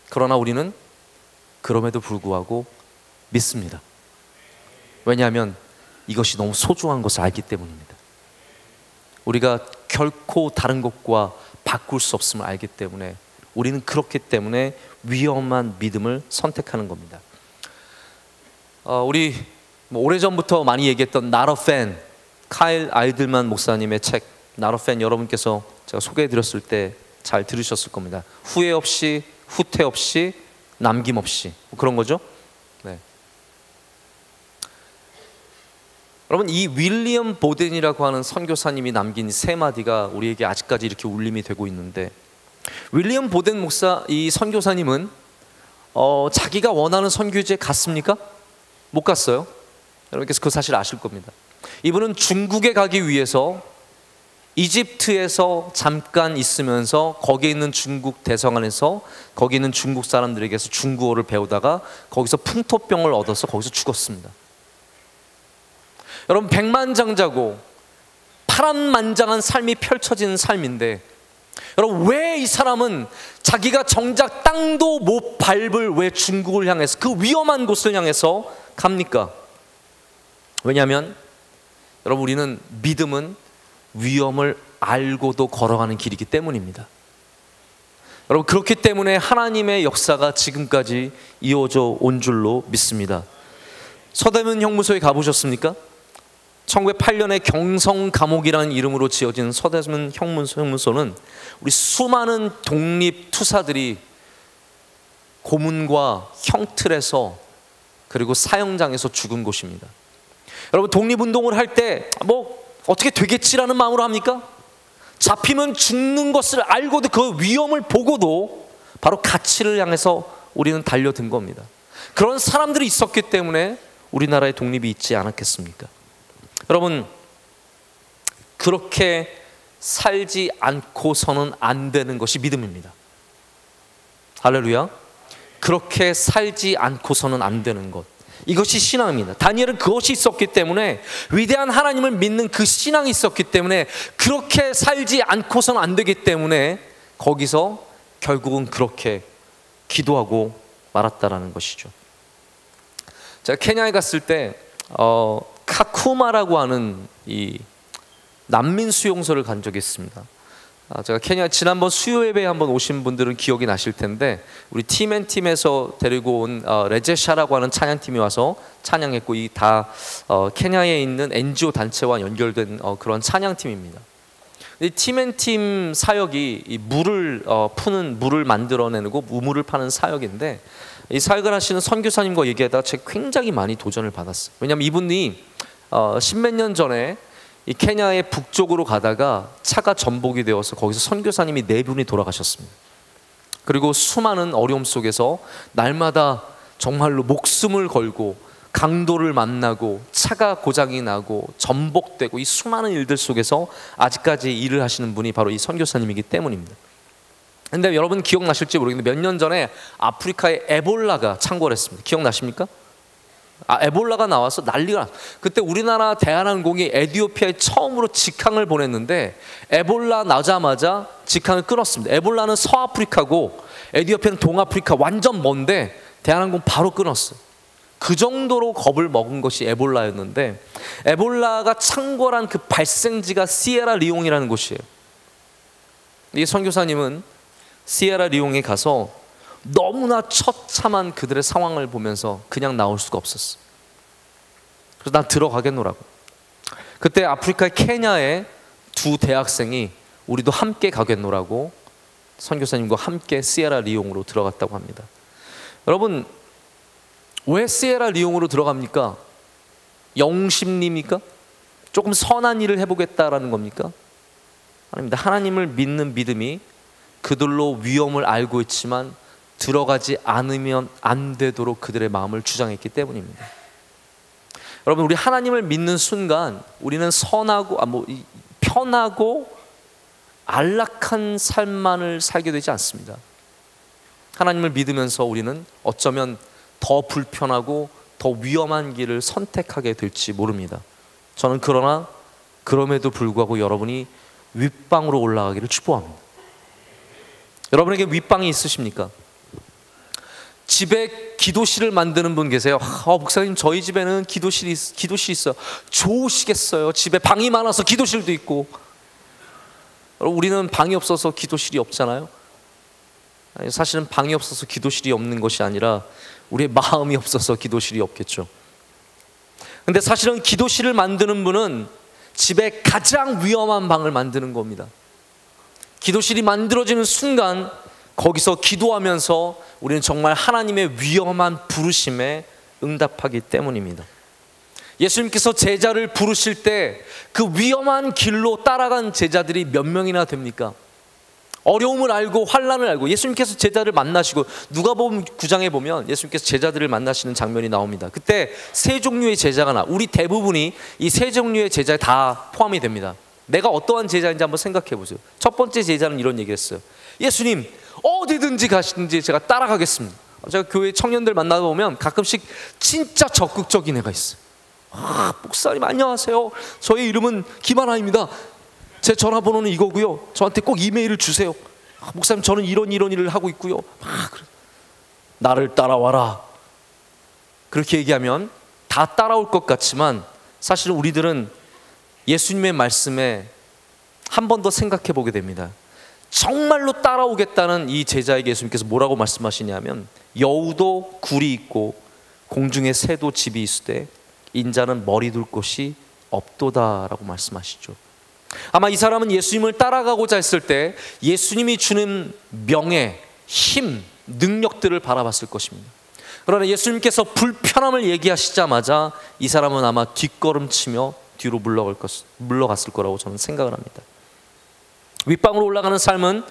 그러나 우리는 그럼에도 불구하고 믿습니다. 왜냐하면 이것이 너무 소중한 것을 알기 때문입니다. 우리가 결코 다른 것과 바꿀 수 없음을 알기 때문에 우리는 그렇기 때문에 위험한 믿음을 선택하는 겁니다. 우리 오래전부터 많이 얘기했던 Not a Fan, 카일 아이들만 목사님의 책 Not a Fan, 여러분께서 제가 소개해드렸을 때 잘 들으셨을 겁니다. 후회 없이, 후퇴 없이, 남김없이, 그런 거죠. 네. 여러분, 이 윌리엄 보덴이라고 하는 선교사님이 남긴 세 마디가 우리에게 아직까지 이렇게 울림이 되고 있는데, 윌리엄 보덴 목사, 이 선교사님은 자기가 원하는 선교지에 갔습니까? 못 갔어요. 여러분께서 그 사실 아실 겁니다. 이분은 중국에 가기 위해서 이집트에서 잠깐 있으면서 거기에 있는 중국 대성안에서 거기 있는 중국 사람들에게서 중국어를 배우다가 거기서 풍토병을 얻어서 거기서 죽었습니다. 여러분, 백만장자고 파란만장한 삶이 펼쳐지는 삶인데, 여러분 왜 이 사람은 자기가 정작 땅도 못 밟을 왜 중국을 향해서, 그 위험한 곳을 향해서 갑니까? 왜냐하면 여러분, 우리는 믿음은 위험을 알고도 걸어가는 길이기 때문입니다. 여러분, 그렇기 때문에 하나님의 역사가 지금까지 이어져 온 줄로 믿습니다. 서대문 형무소에 가보셨습니까? 1908년에 경성 감옥이라는 이름으로 지어진 서대문 형무소는 우리 수많은 독립 투사들이 고문과 형틀에서 그리고 사형장에서 죽은 곳입니다. 여러분, 독립운동을 할 때 어떻게 되겠지라는 마음으로 합니까? 잡히면 죽는 것을 알고도 그 위험을 보고도 바로 가치를 향해서 우리는 달려든 겁니다. 그런 사람들이 있었기 때문에 우리나라의 독립이 있지 않았겠습니까? 여러분, 그렇게 살지 않고서는 안 되는 것이 믿음입니다. 할렐루야. 그렇게 살지 않고서는 안 되는 것, 이것이 신앙입니다. 다니엘은 그것이 있었기 때문에, 위대한 하나님을 믿는 그 신앙이 있었기 때문에, 그렇게 살지 않고서는 안 되기 때문에 거기서 결국은 그렇게 기도하고 말았다라는 것이죠. 제가 케냐에 갔을 때 카쿠마라고 하는 이 난민 수용소를 간 적이 있습니다. 제가 케냐 지난번 수요 예배에 한번 오신 분들은 기억이 나실 텐데, 우리 팀앤팀에서 데리고 온 레제샤라고 하는 찬양팀이 와서 찬양했고, 이 다 케냐에 있는 NGO 단체와 연결된 그런 찬양팀입니다. 이 팀앤팀 사역이 이 물을 푸는, 물을 만들어내고 우물을 파는 사역인데, 이 사역을 하시는 선교사님과 얘기하다가 제가 굉장히 많이 도전을 받았어요. 왜냐하면 이분이 십몇 년 전에 이 케냐의 북쪽으로 가다가 차가 전복이 되어서 거기서 선교사님이 4분이 돌아가셨습니다. 그리고 수많은 어려움 속에서 날마다 정말로 목숨을 걸고 강도를 만나고 차가 고장이 나고 전복되고 이 수많은 일들 속에서 아직까지 일을 하시는 분이 바로 이 선교사님이기 때문입니다. 근데 여러분 기억나실지 모르겠는데, 몇 년 전에 아프리카에 에볼라가 창궐 했습니다. 기억나십니까? 에볼라가 나와서 난리가 났어요. 그때 우리나라 대한항공이 에티오피아에 처음으로 직항을 보냈는데, 에볼라 나자마자 직항을 끊었습니다. 에볼라는 서아프리카고 에티오피아는 동아프리카, 완전 먼데 대한항공 바로 끊었어요. 그 정도로 겁을 먹은 것이 에볼라였는데, 에볼라가 창궐한 그 발생지가 시에라리옹이라는 곳이에요. 이 선교사님은 시에라리옹에 가서 너무나 처참한 그들의 상황을 보면서 그냥 나올 수가 없었어. 그래서 난 들어가겠노라고. 그때 아프리카의 케냐에 2 대학생이 우리도 함께 가겠노라고 선교사님과 함께 시에라리옹으로 들어갔다고 합니다. 여러분, 왜 시에라리옹으로 들어갑니까? 영심리입니까? 조금 선한 일을 해보겠다라는 겁니까? 아닙니다. 하나님을 믿는 믿음이 그들로 위험을 알고 있지만 들어가지 않으면 안 되도록 그들의 마음을 주장했기 때문입니다. 여러분, 우리 하나님을 믿는 순간 우리는 선하고 편하고 안락한 삶만을 살게 되지 않습니다. 하나님을 믿으면서 우리는 어쩌면 더 불편하고 더 위험한 길을 선택하게 될지 모릅니다. 저는 그러나 그럼에도 불구하고 여러분이 윗방으로 올라가기를 축복합니다. 여러분에게 윗방이 있으십니까? 집에 기도실을 만드는 분 계세요? 목사님, 저희 집에는 기도실이 있어요. 좋으시겠어요. 집에 방이 많아서 기도실도 있고. 우리는 방이 없어서 기도실이 없잖아요. 사실은 방이 없어서 기도실이 없는 것이 아니라 우리의 마음이 없어서 기도실이 없겠죠. 근데 사실은 기도실을 만드는 분은 집에 가장 위험한 방을 만드는 겁니다. 기도실이 만들어지는 순간 거기서 기도하면서 우리는 정말 하나님의 위험한 부르심에 응답하기 때문입니다. 예수님께서 제자를 부르실 때 그 위험한 길로 따라간 제자들이 몇 명이나 됩니까? 어려움을 알고 환난을 알고 예수님께서 제자를 만나시고, 누가복음 9장에 보면 예수님께서 제자들을 만나시는 장면이 나옵니다. 그때 3 종류의 제자가 우리 대부분이 이 3 종류의 제자에 다 포함이 됩니다. 내가 어떠한 제자인지 한번 생각해 보세요. 첫 번째 제자는 이런 얘기를 했어요. 예수님, 어디든지 가시든지 제가 따라가겠습니다. 제가 교회 청년들 만나다 보면 가끔씩 진짜 적극적인 애가 있어요. 목사님 안녕하세요. 저의 이름은 김하나입니다. 제 전화번호는 이거고요. 저한테 꼭 이메일을 주세요. 목사님, 저는 이런 일을 하고 있고요. 나를 따라와라. 그렇게 얘기하면 다 따라올 것 같지만 사실은 우리들은 예수님의 말씀에 한 번 더 생각해 보게 됩니다. 정말로 따라오겠다는 이 제자에게 예수님께서 뭐라고 말씀하시냐면, 여우도 굴이 있고 공중에 새도 집이 있으되 인자는 머리 둘 곳이 없도다라고 말씀하시죠. 아마 이 사람은 예수님을 따라가고자 했을 때 예수님이 주는 명예, 힘, 능력들을 바라봤을 것입니다. 그러나 예수님께서 불편함을 얘기하시자마자 이 사람은 아마 뒷걸음치며 뒤로 물러갔을 거라고 저는 생각을 합니다. 윗방으로 올라가는 삶은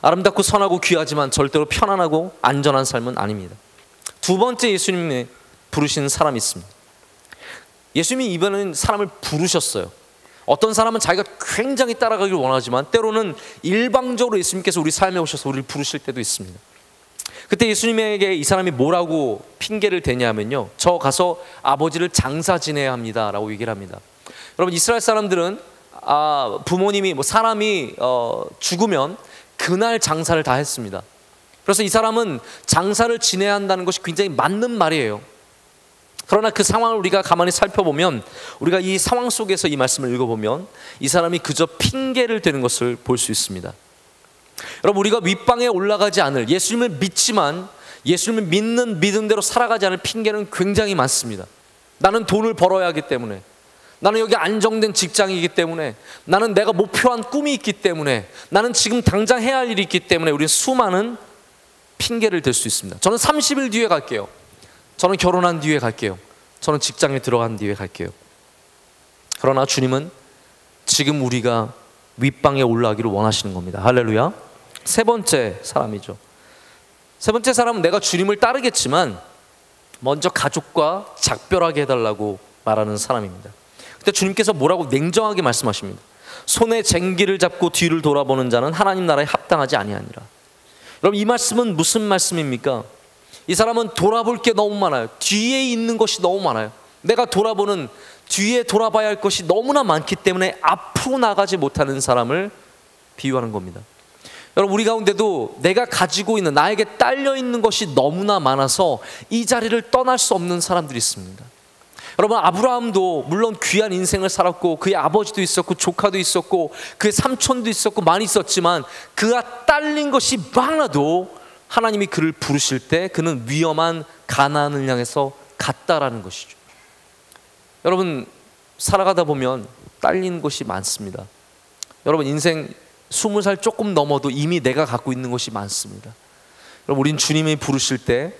아름답고 선하고 귀하지만 절대로 편안하고 안전한 삶은 아닙니다. 2 번째 예수님이 부르시는 사람이 있습니다. 예수님이 이번에는 사람을 부르셨어요. 어떤 사람은 자기가 굉장히 따라가기를 원하지만 때로는 일방적으로 예수님께서 우리 삶에 오셔서 우리를 부르실 때도 있습니다. 그때 예수님에게 이 사람이 뭐라고 핑계를 대냐면요, 저 가서 아버지를 장사 지내야 합니다 라고 얘기를 합니다. 여러분, 이스라엘 사람들은 부모님이 사람이 죽으면 그날 장사를 다 했습니다. 그래서 이 사람은 장사를 지내야 한다는 것이 굉장히 맞는 말이에요. 그러나 그 상황을 우리가 가만히 살펴보면, 우리가 이 상황 속에서 이 말씀을 읽어보면 이 사람이 그저 핑계를 대는 것을 볼 수 있습니다. 여러분, 우리가 윗방에 올라가지 않을, 예수님을 믿지만 예수님을 믿는 믿음대로 살아가지 않을 핑계는 굉장히 많습니다. 나는 돈을 벌어야 하기 때문에, 나는 여기 안정된 직장이기 때문에, 나는 내가 목표한 꿈이 있기 때문에, 나는 지금 당장 해야 할 일이 있기 때문에 우리는 수많은 핑계를 댈 수 있습니다. 저는 30일 뒤에 갈게요. 저는 결혼한 뒤에 갈게요. 저는 직장에 들어간 뒤에 갈게요. 그러나 주님은 지금 우리가 윗방에 올라가기를 원하시는 겁니다. 할렐루야. 세 번째 사람이죠. 세 번째 사람은 내가 주님을 따르겠지만 먼저 가족과 작별하게 해달라고 말하는 사람입니다. 그때 주님께서 뭐라고 냉정하게 말씀하십니다. 손에 쟁기를 잡고 뒤를 돌아보는 자는 하나님 나라에 합당하지 아니하니라. 여러분, 이 말씀은 무슨 말씀입니까? 이 사람은 돌아볼 게 너무 많아요. 뒤에 있는 것이 너무 많아요. 내가 돌아보는, 뒤에 돌아봐야 할 것이 너무나 많기 때문에 앞으로 나가지 못하는 사람을 비유하는 겁니다. 여러분, 우리 가운데도 내가 가지고 있는, 나에게 딸려 있는 것이 너무나 많아서 이 자리를 떠날 수 없는 사람들이 있습니다. 여러분, 아브라함도 물론 귀한 인생을 살았고 그의 아버지도 있었고 조카도 있었고 그의 삼촌도 있었고 많이 있었지만, 그가 딸린 것이 많아도 하나님이 그를 부르실 때 그는 위험한 가나안을 향해서 갔다라는 것이죠. 여러분, 살아가다 보면 딸린 것이 많습니다. 여러분, 인생 20살 조금 넘어도 이미 내가 갖고 있는 것이 많습니다. 여러분, 우린 주님이 부르실 때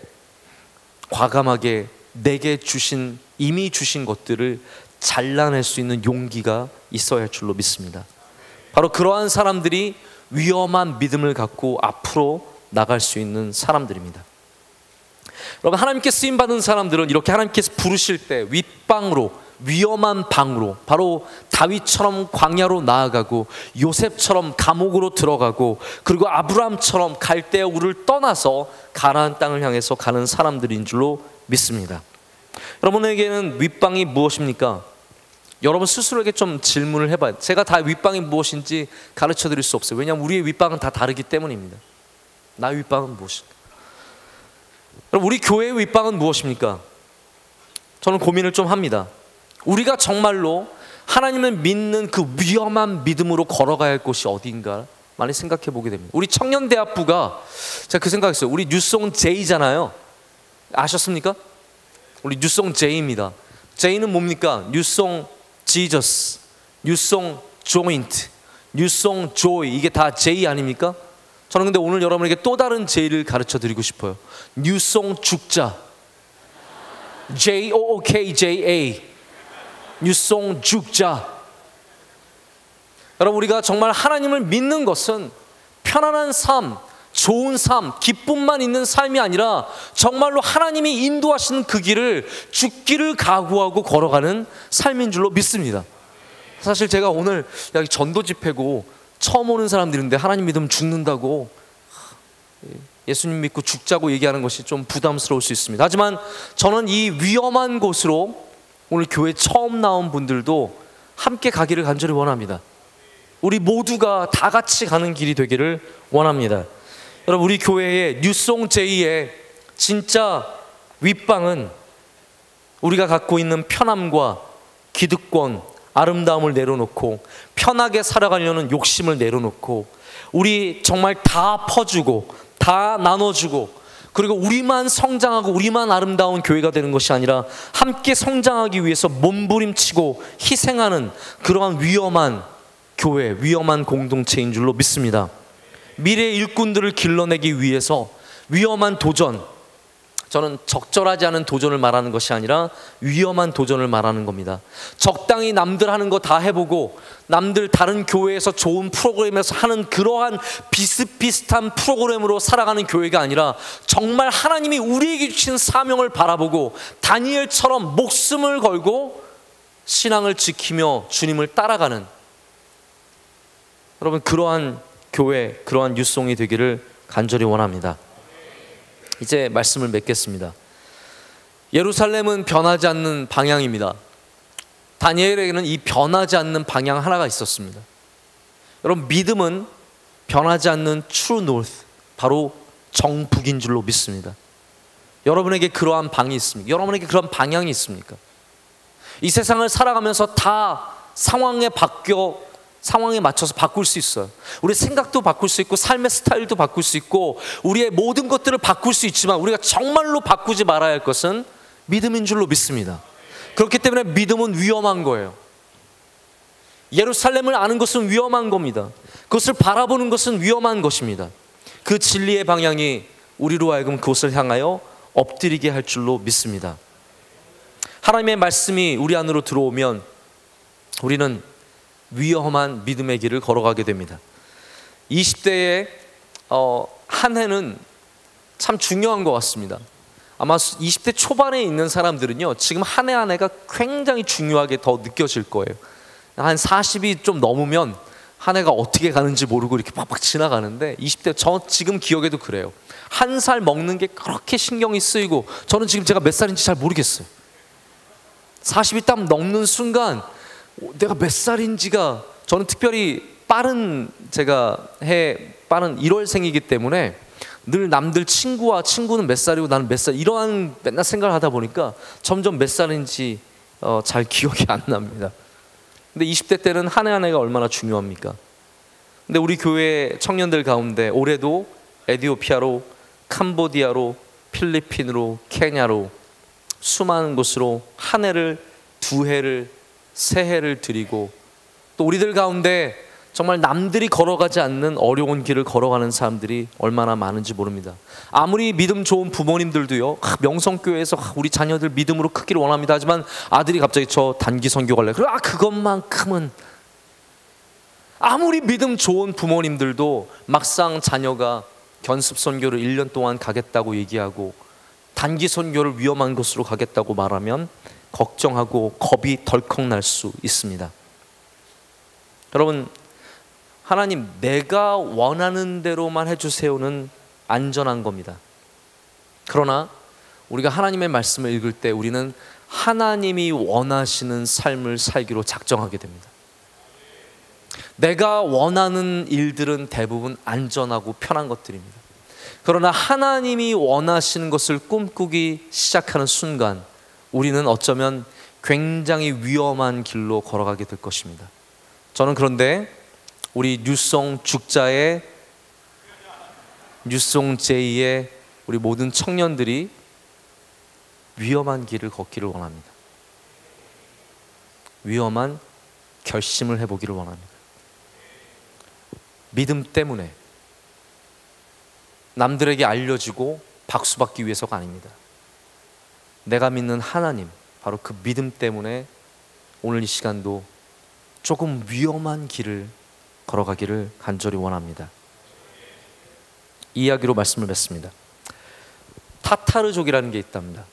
과감하게 내게 주신, 이미 주신 것들을 잘라낼 수 있는 용기가 있어야 할 줄로 믿습니다. 바로 그러한 사람들이 위험한 믿음을 갖고 앞으로 나갈 수 있는 사람들입니다. 여러분, 하나님께 쓰임받은 사람들은 이렇게 하나님께서 부르실 때 윗방으로, 위험한 방으로, 바로 다윗처럼 광야로 나아가고 요셉처럼 감옥으로 들어가고, 그리고 아브라함처럼 갈대아 우를 떠나서 가나안 땅을 향해서 가는 사람들인 줄로 믿습니다. 여러분에게는 윗방이 무엇입니까? 여러분 스스로에게 좀 질문을 해봐요. 제가 다 윗방이 무엇인지 가르쳐 드릴 수 없어요. 왜냐하면 우리의 윗방은 다 다르기 때문입니다. 나의 윗방은 무엇입니까? 여러분, 우리 교회의 윗방은 무엇입니까? 저는 고민을 좀 합니다. 우리가 정말로 하나님을 믿는 그 위험한 믿음으로 걸어가야 할 곳이 어디인가 많이 생각해 보게 됩니다. 우리 청년대학부가, 제가 그 생각했어요. 우리 뉴송 J잖아요. 아셨습니까? 우리 뉴송 J입니다. J는 뭡니까? 뉴송 지저스, 뉴송 조인트, 뉴송 조이, 이게 다 J 아닙니까? 저는 근데 오늘 여러분에게 또 다른 J를 가르쳐 드리고 싶어요. 뉴송 죽자, JOOKJA, 뉴송 죽자. 여러분, 우리가 정말 하나님을 믿는 것은 편안한 삶, 좋은 삶, 기쁨만 있는 삶이 아니라 정말로 하나님이 인도하시는 그 길을 죽기를 각오하고 걸어가는 삶인 줄로 믿습니다. 사실 제가 오늘 여기 전도 집회고 처음 오는 사람들인데 하나님 믿으면 죽는다고, 예수님 믿고 죽자고 얘기하는 것이 좀 부담스러울 수 있습니다. 하지만 저는 이 위험한 곳으로 오늘 교회 처음 나온 분들도 함께 가기를 간절히 원합니다. 우리 모두가 다 같이 가는 길이 되기를 원합니다. 여러분, 우리 교회의 뉴송 J의 진짜 윗방은 우리가 갖고 있는 편함과 기득권, 아름다움을 내려놓고 편하게 살아가려는 욕심을 내려놓고, 우리 정말 다 퍼주고 다 나눠주고, 그리고 우리만 성장하고 우리만 아름다운 교회가 되는 것이 아니라 함께 성장하기 위해서 몸부림치고 희생하는 그러한 위험한 교회, 위험한 공동체인 줄로 믿습니다. 미래의 일꾼들을 길러내기 위해서 위험한 도전, 저는 적절하지 않은 도전을 말하는 것이 아니라 위험한 도전을 말하는 겁니다. 적당히 남들 하는 거 다 해보고 남들 다른 교회에서 좋은 프로그램에서 하는 그러한 비슷비슷한 프로그램으로 살아가는 교회가 아니라 정말 하나님이 우리에게 주신 사명을 바라보고 다니엘처럼 목숨을 걸고 신앙을 지키며 주님을 따라가는, 여러분 그러한 교회, 그러한 뉴송이 되기를 간절히 원합니다. 이제 말씀을 맺겠습니다. 예루살렘은 변하지 않는 방향입니다. 다니엘에게는 이 변하지 않는 방향 하나가 있었습니다. 여러분, 믿음은 변하지 않는 true north, 바로 정북인 줄로 믿습니다. 여러분에게 그러한 방이 있습니까? 여러분에게 그런 방향이 있습니까? 이 세상을 살아가면서 다 상황에 맞춰서 바꿀 수 있어요. 우리의 생각도 바꿀 수 있고 삶의 스타일도 바꿀 수 있고 우리의 모든 것들을 바꿀 수 있지만 우리가 정말로 바꾸지 말아야 할 것은 믿음인 줄로 믿습니다. 그렇기 때문에 믿음은 위험한 거예요. 예루살렘을 아는 것은 위험한 겁니다. 그것을 바라보는 것은 위험한 것입니다. 그 진리의 방향이 우리로 하여금 그것을 향하여 엎드리게 할 줄로 믿습니다. 하나님의 말씀이 우리 안으로 들어오면 우리는 위험한 믿음의 길을 걸어가게 됩니다. 20대의 한 해는 참 중요한 것 같습니다. 아마 20대 초반에 있는 사람들은요, 지금 한 해 한 해가 굉장히 중요하게 더 느껴질 거예요. 한 40이 좀 넘으면 한 해가 어떻게 가는지 모르고 이렇게 팍팍 지나가는데 20대, 저 지금 기억에도 그래요. 한 살 먹는 게 그렇게 신경이 쓰이고, 저는 지금 제가 몇 살인지 잘 모르겠어요. 40이 딱 넘는 순간 내가 몇 살인지가, 저는 특별히 빠른 1월생이기 때문에 늘 남들 친구는 몇 살이고 나는 몇 살, 이러한 맨날 생각을 하다 보니까 점점 몇 살인지 잘 기억이 안 납니다. 근데 20대 때는 한 해 한 해가 얼마나 중요합니까? 근데 우리 교회 청년들 가운데 올해도 에티오피아로, 캄보디아로, 필리핀으로, 케냐로 수많은 곳으로 한 해를, 두 해를, 세 해를 드리고, 또 우리들 가운데 정말 남들이 걸어가지 않는 어려운 길을 걸어가는 사람들이 얼마나 많은지 모릅니다. 아무리 믿음 좋은 부모님들도요, 명성교회에서 우리 자녀들 믿음으로 크기를 원합니다 하지만 아들이 갑자기 저 단기 선교 갈래, 그래, 그것만큼은. 아무리 믿음 좋은 부모님들도 막상 자녀가 견습 선교를 1년 동안 가겠다고 얘기하고 단기 선교를 위험한 곳으로 가겠다고 말하면 걱정하고 겁이 덜컥 날 수 있습니다. 여러분, 하나님 내가 원하는 대로만 해주세요는 안전한 겁니다. 그러나 우리가 하나님의 말씀을 읽을 때 우리는 하나님이 원하시는 삶을 살기로 작정하게 됩니다. 내가 원하는 일들은 대부분 안전하고 편한 것들입니다. 그러나 하나님이 원하시는 것을 꿈꾸기 시작하는 순간 우리는 어쩌면 굉장히 위험한 길로 걸어가게 될 것입니다. 저는 그런데 우리 뉴송 죽자의, 뉴송 제이의 우리 모든 청년들이 위험한 길을 걷기를 원합니다. 위험한 결심을 해보기를 원합니다. 믿음 때문에, 남들에게 알려지고 박수받기 위해서가 아닙니다. 내가 믿는 하나님, 바로 그 믿음 때문에 오늘 이 시간도 조금 위험한 길을 걸어가기를 간절히 원합니다. 이 이야기로 말씀을 맺습니다. 타타르족이라는 게 있답니다.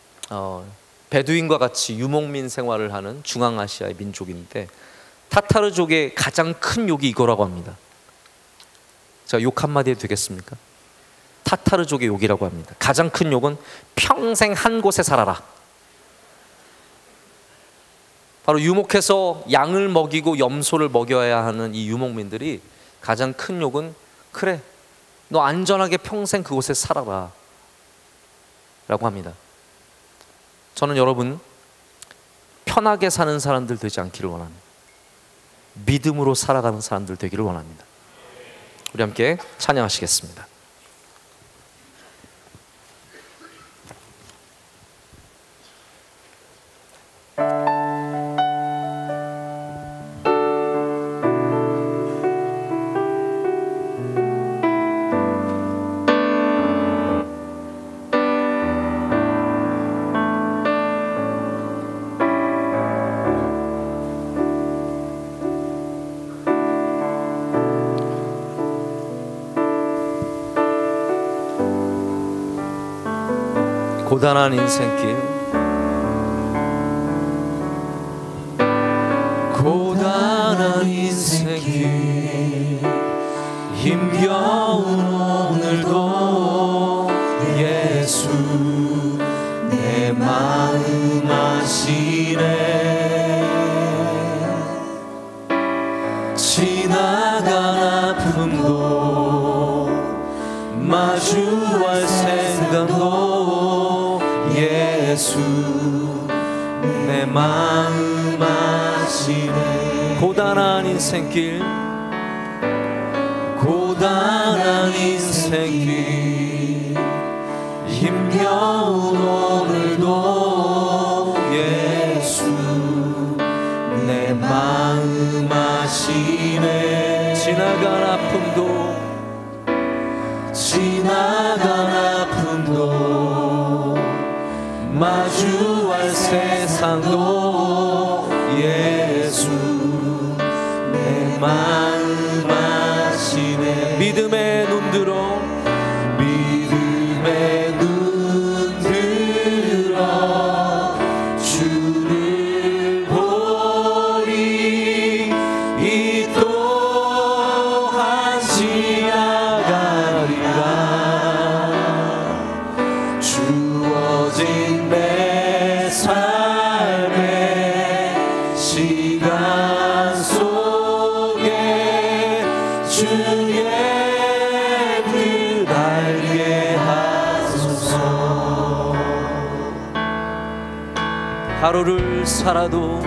베두인과 같이 유목민 생활을 하는 중앙아시아의 민족인데, 타타르족의 가장 큰 욕이 이거라고 합니다. 제가 욕 한마디 해도 되겠습니까? 타타르족의 욕이라고 합니다. 가장 큰 욕은 평생 한 곳에 살아라. 바로 유목해서 양을 먹이고 염소를 먹여야 하는 이 유목민들이 가장 큰 욕은, 그래, 너 안전하게 평생 그곳에 살아라 라고 합니다. 저는 여러분, 편하게 사는 사람들 되지 않기를 원합니다. 믿음으로 살아가는 사람들 되기를 원합니다. 우리 함께 찬양하시겠습니다. 고단한 인생길, 고단한 인생길, 힘겨운 오늘도 예수 마주할 생각도 예수 내 마음 아시네. 고단한 인생길 고단한 인생길 힘겨운 오늘도 예수 내 마음 아시네. 지나간 아픔도 마주할 세상도 예수 내 마음 아시네. 믿음의 눈 들어 주를 보리. 이 또한 지나가리라. 주어진 내 삶의 시간 속에 주의 뜻 알게 하소서. 하루를 살아도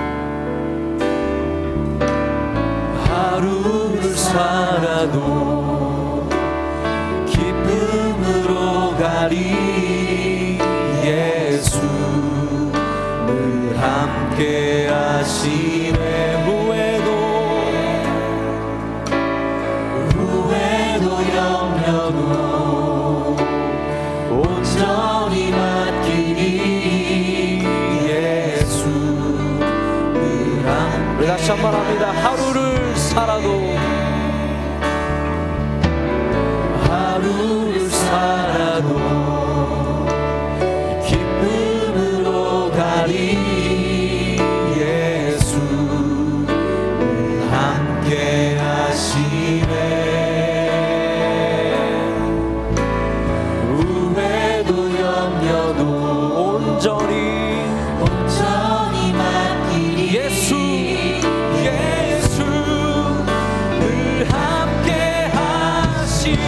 기쁨으로 가리. 예수 늘 함께 하시네. 후회도 염려도 온전히 맡기니. 예수 늘 함께. 우리 다시 한번 합니다. 하루를 살아도 기쁨으로 가리. 예수 함께 하시네. 후회도 염려도 온전히 맡기리. 예수 늘 함께 하시네.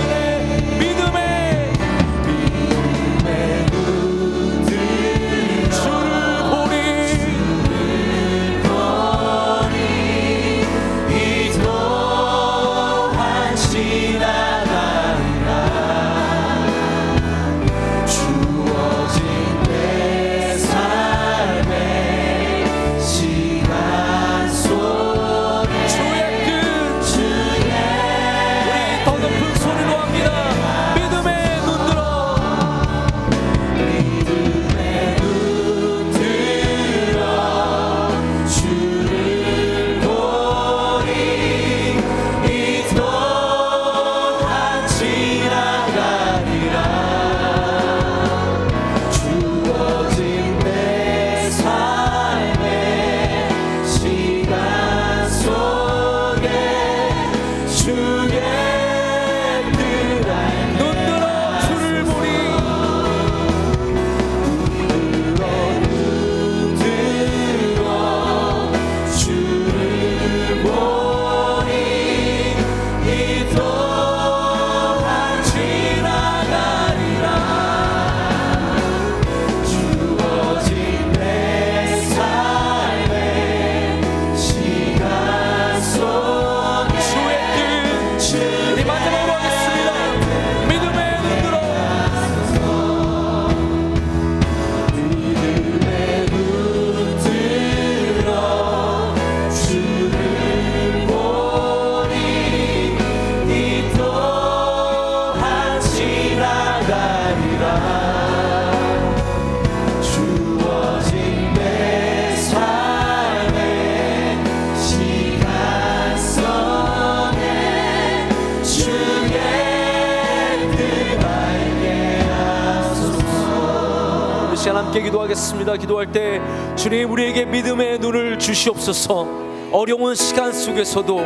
함께 기도하겠습니다. 기도할 때 주님 우리에게 믿음의 눈을 주시옵소서. 어려운 시간 속에서도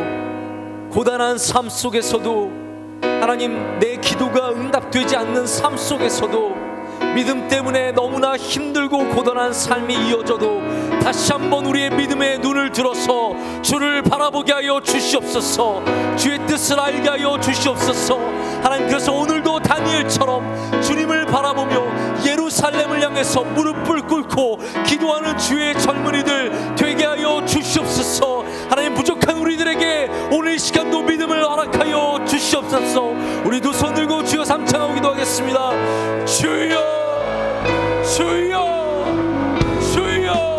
고단한 삶 속에서도 하나님 내 기도가 응답되지 않는 삶 속에서도 믿음 때문에 너무나 힘들고 고단한 삶이 이어져도 다시 한번 우리의 믿음의 눈을 들어서 주를 바라보게 하여 주시옵소서. 주의 뜻을 알게 하여 주시옵소서. 하나님 그래서 오늘도 다니엘처럼 다니엘처럼 주님을 바라보며 예루살렘을 향해서 무릎을 꿇고 기도하는 주의 젊은이들 되게 하여 주시옵소서. 하나님, 부족한 우리들에게 오늘 이 시간도 믿음을 허락하여 주시옵소서. 우리 두 손 들고 주여 삼창하고 기도하겠습니다. 주여, 주여, 주여.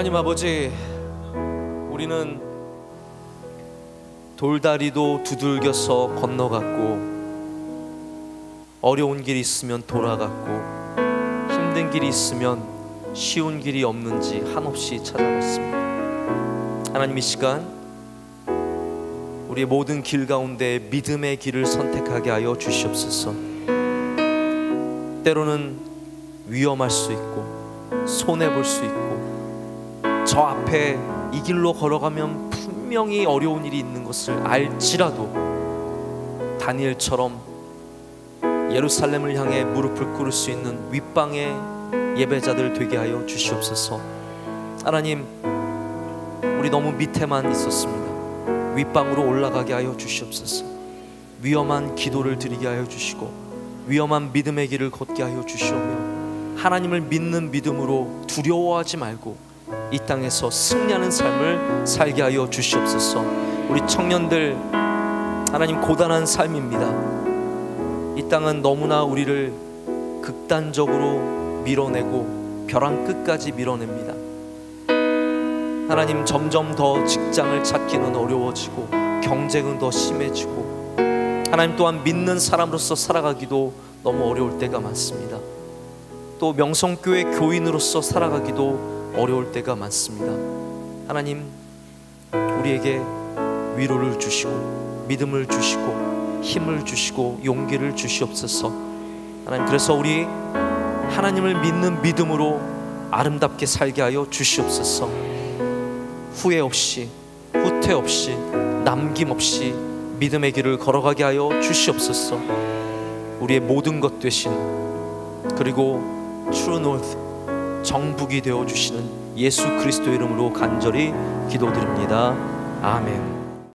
하나님 아버지, 우리는 돌다리도 두들겨서 건너갔고 어려운 길이 있으면 돌아갔고 힘든 길이 있으면 쉬운 길이 없는지 한없이 찾아봤습니다. 하나님, 이 시간 우리의 모든 길 가운데 믿음의 길을 선택하게 하여 주시옵소서. 때로는 위험할 수 있고 손해볼 수 있고 저 앞에 이 길로 걸어가면 분명히 어려운 일이 있는 것을 알지라도 다니엘처럼 예루살렘을 향해 무릎을 꿇을 수 있는 윗방의 예배자들 되게 하여 주시옵소서. 하나님, 우리 너무 밑에만 있었습니다. 윗방으로 올라가게 하여 주시옵소서. 위험한 기도를 드리게 하여 주시고 위험한 믿음의 길을 걷게 하여 주시오며 하나님을 믿는 믿음으로 두려워하지 말고 이 땅에서 승리하는 삶을 살게 하여 주시옵소서. 우리 청년들, 하나님, 고단한 삶입니다. 이 땅은 너무나 우리를 극단적으로 밀어내고 벼랑 끝까지 밀어냅니다. 하나님, 점점 더 직장을 찾기는 어려워지고 경쟁은 더 심해지고 하나님 또한 믿는 사람으로서 살아가기도 너무 어려울 때가 많습니다. 또 명성교회 교인으로서 살아가기도 어려울 때가 많습니다. 하나님, 우리에게 위로를 주시고 믿음을 주시고 힘을 주시고 용기를 주시옵소서. 하나님, 그래서 우리 하나님을 믿는 믿음으로 아름답게 살게 하여 주시옵소서. 후회 없이 후퇴 없이 남김없이 믿음의 길을 걸어가게 하여 주시옵소서. 우리의 모든 것 되신 그리고 트루 노스 정북이 되어주시는 예수 그리스도의 이름으로 간절히 기도드립니다. 아멘.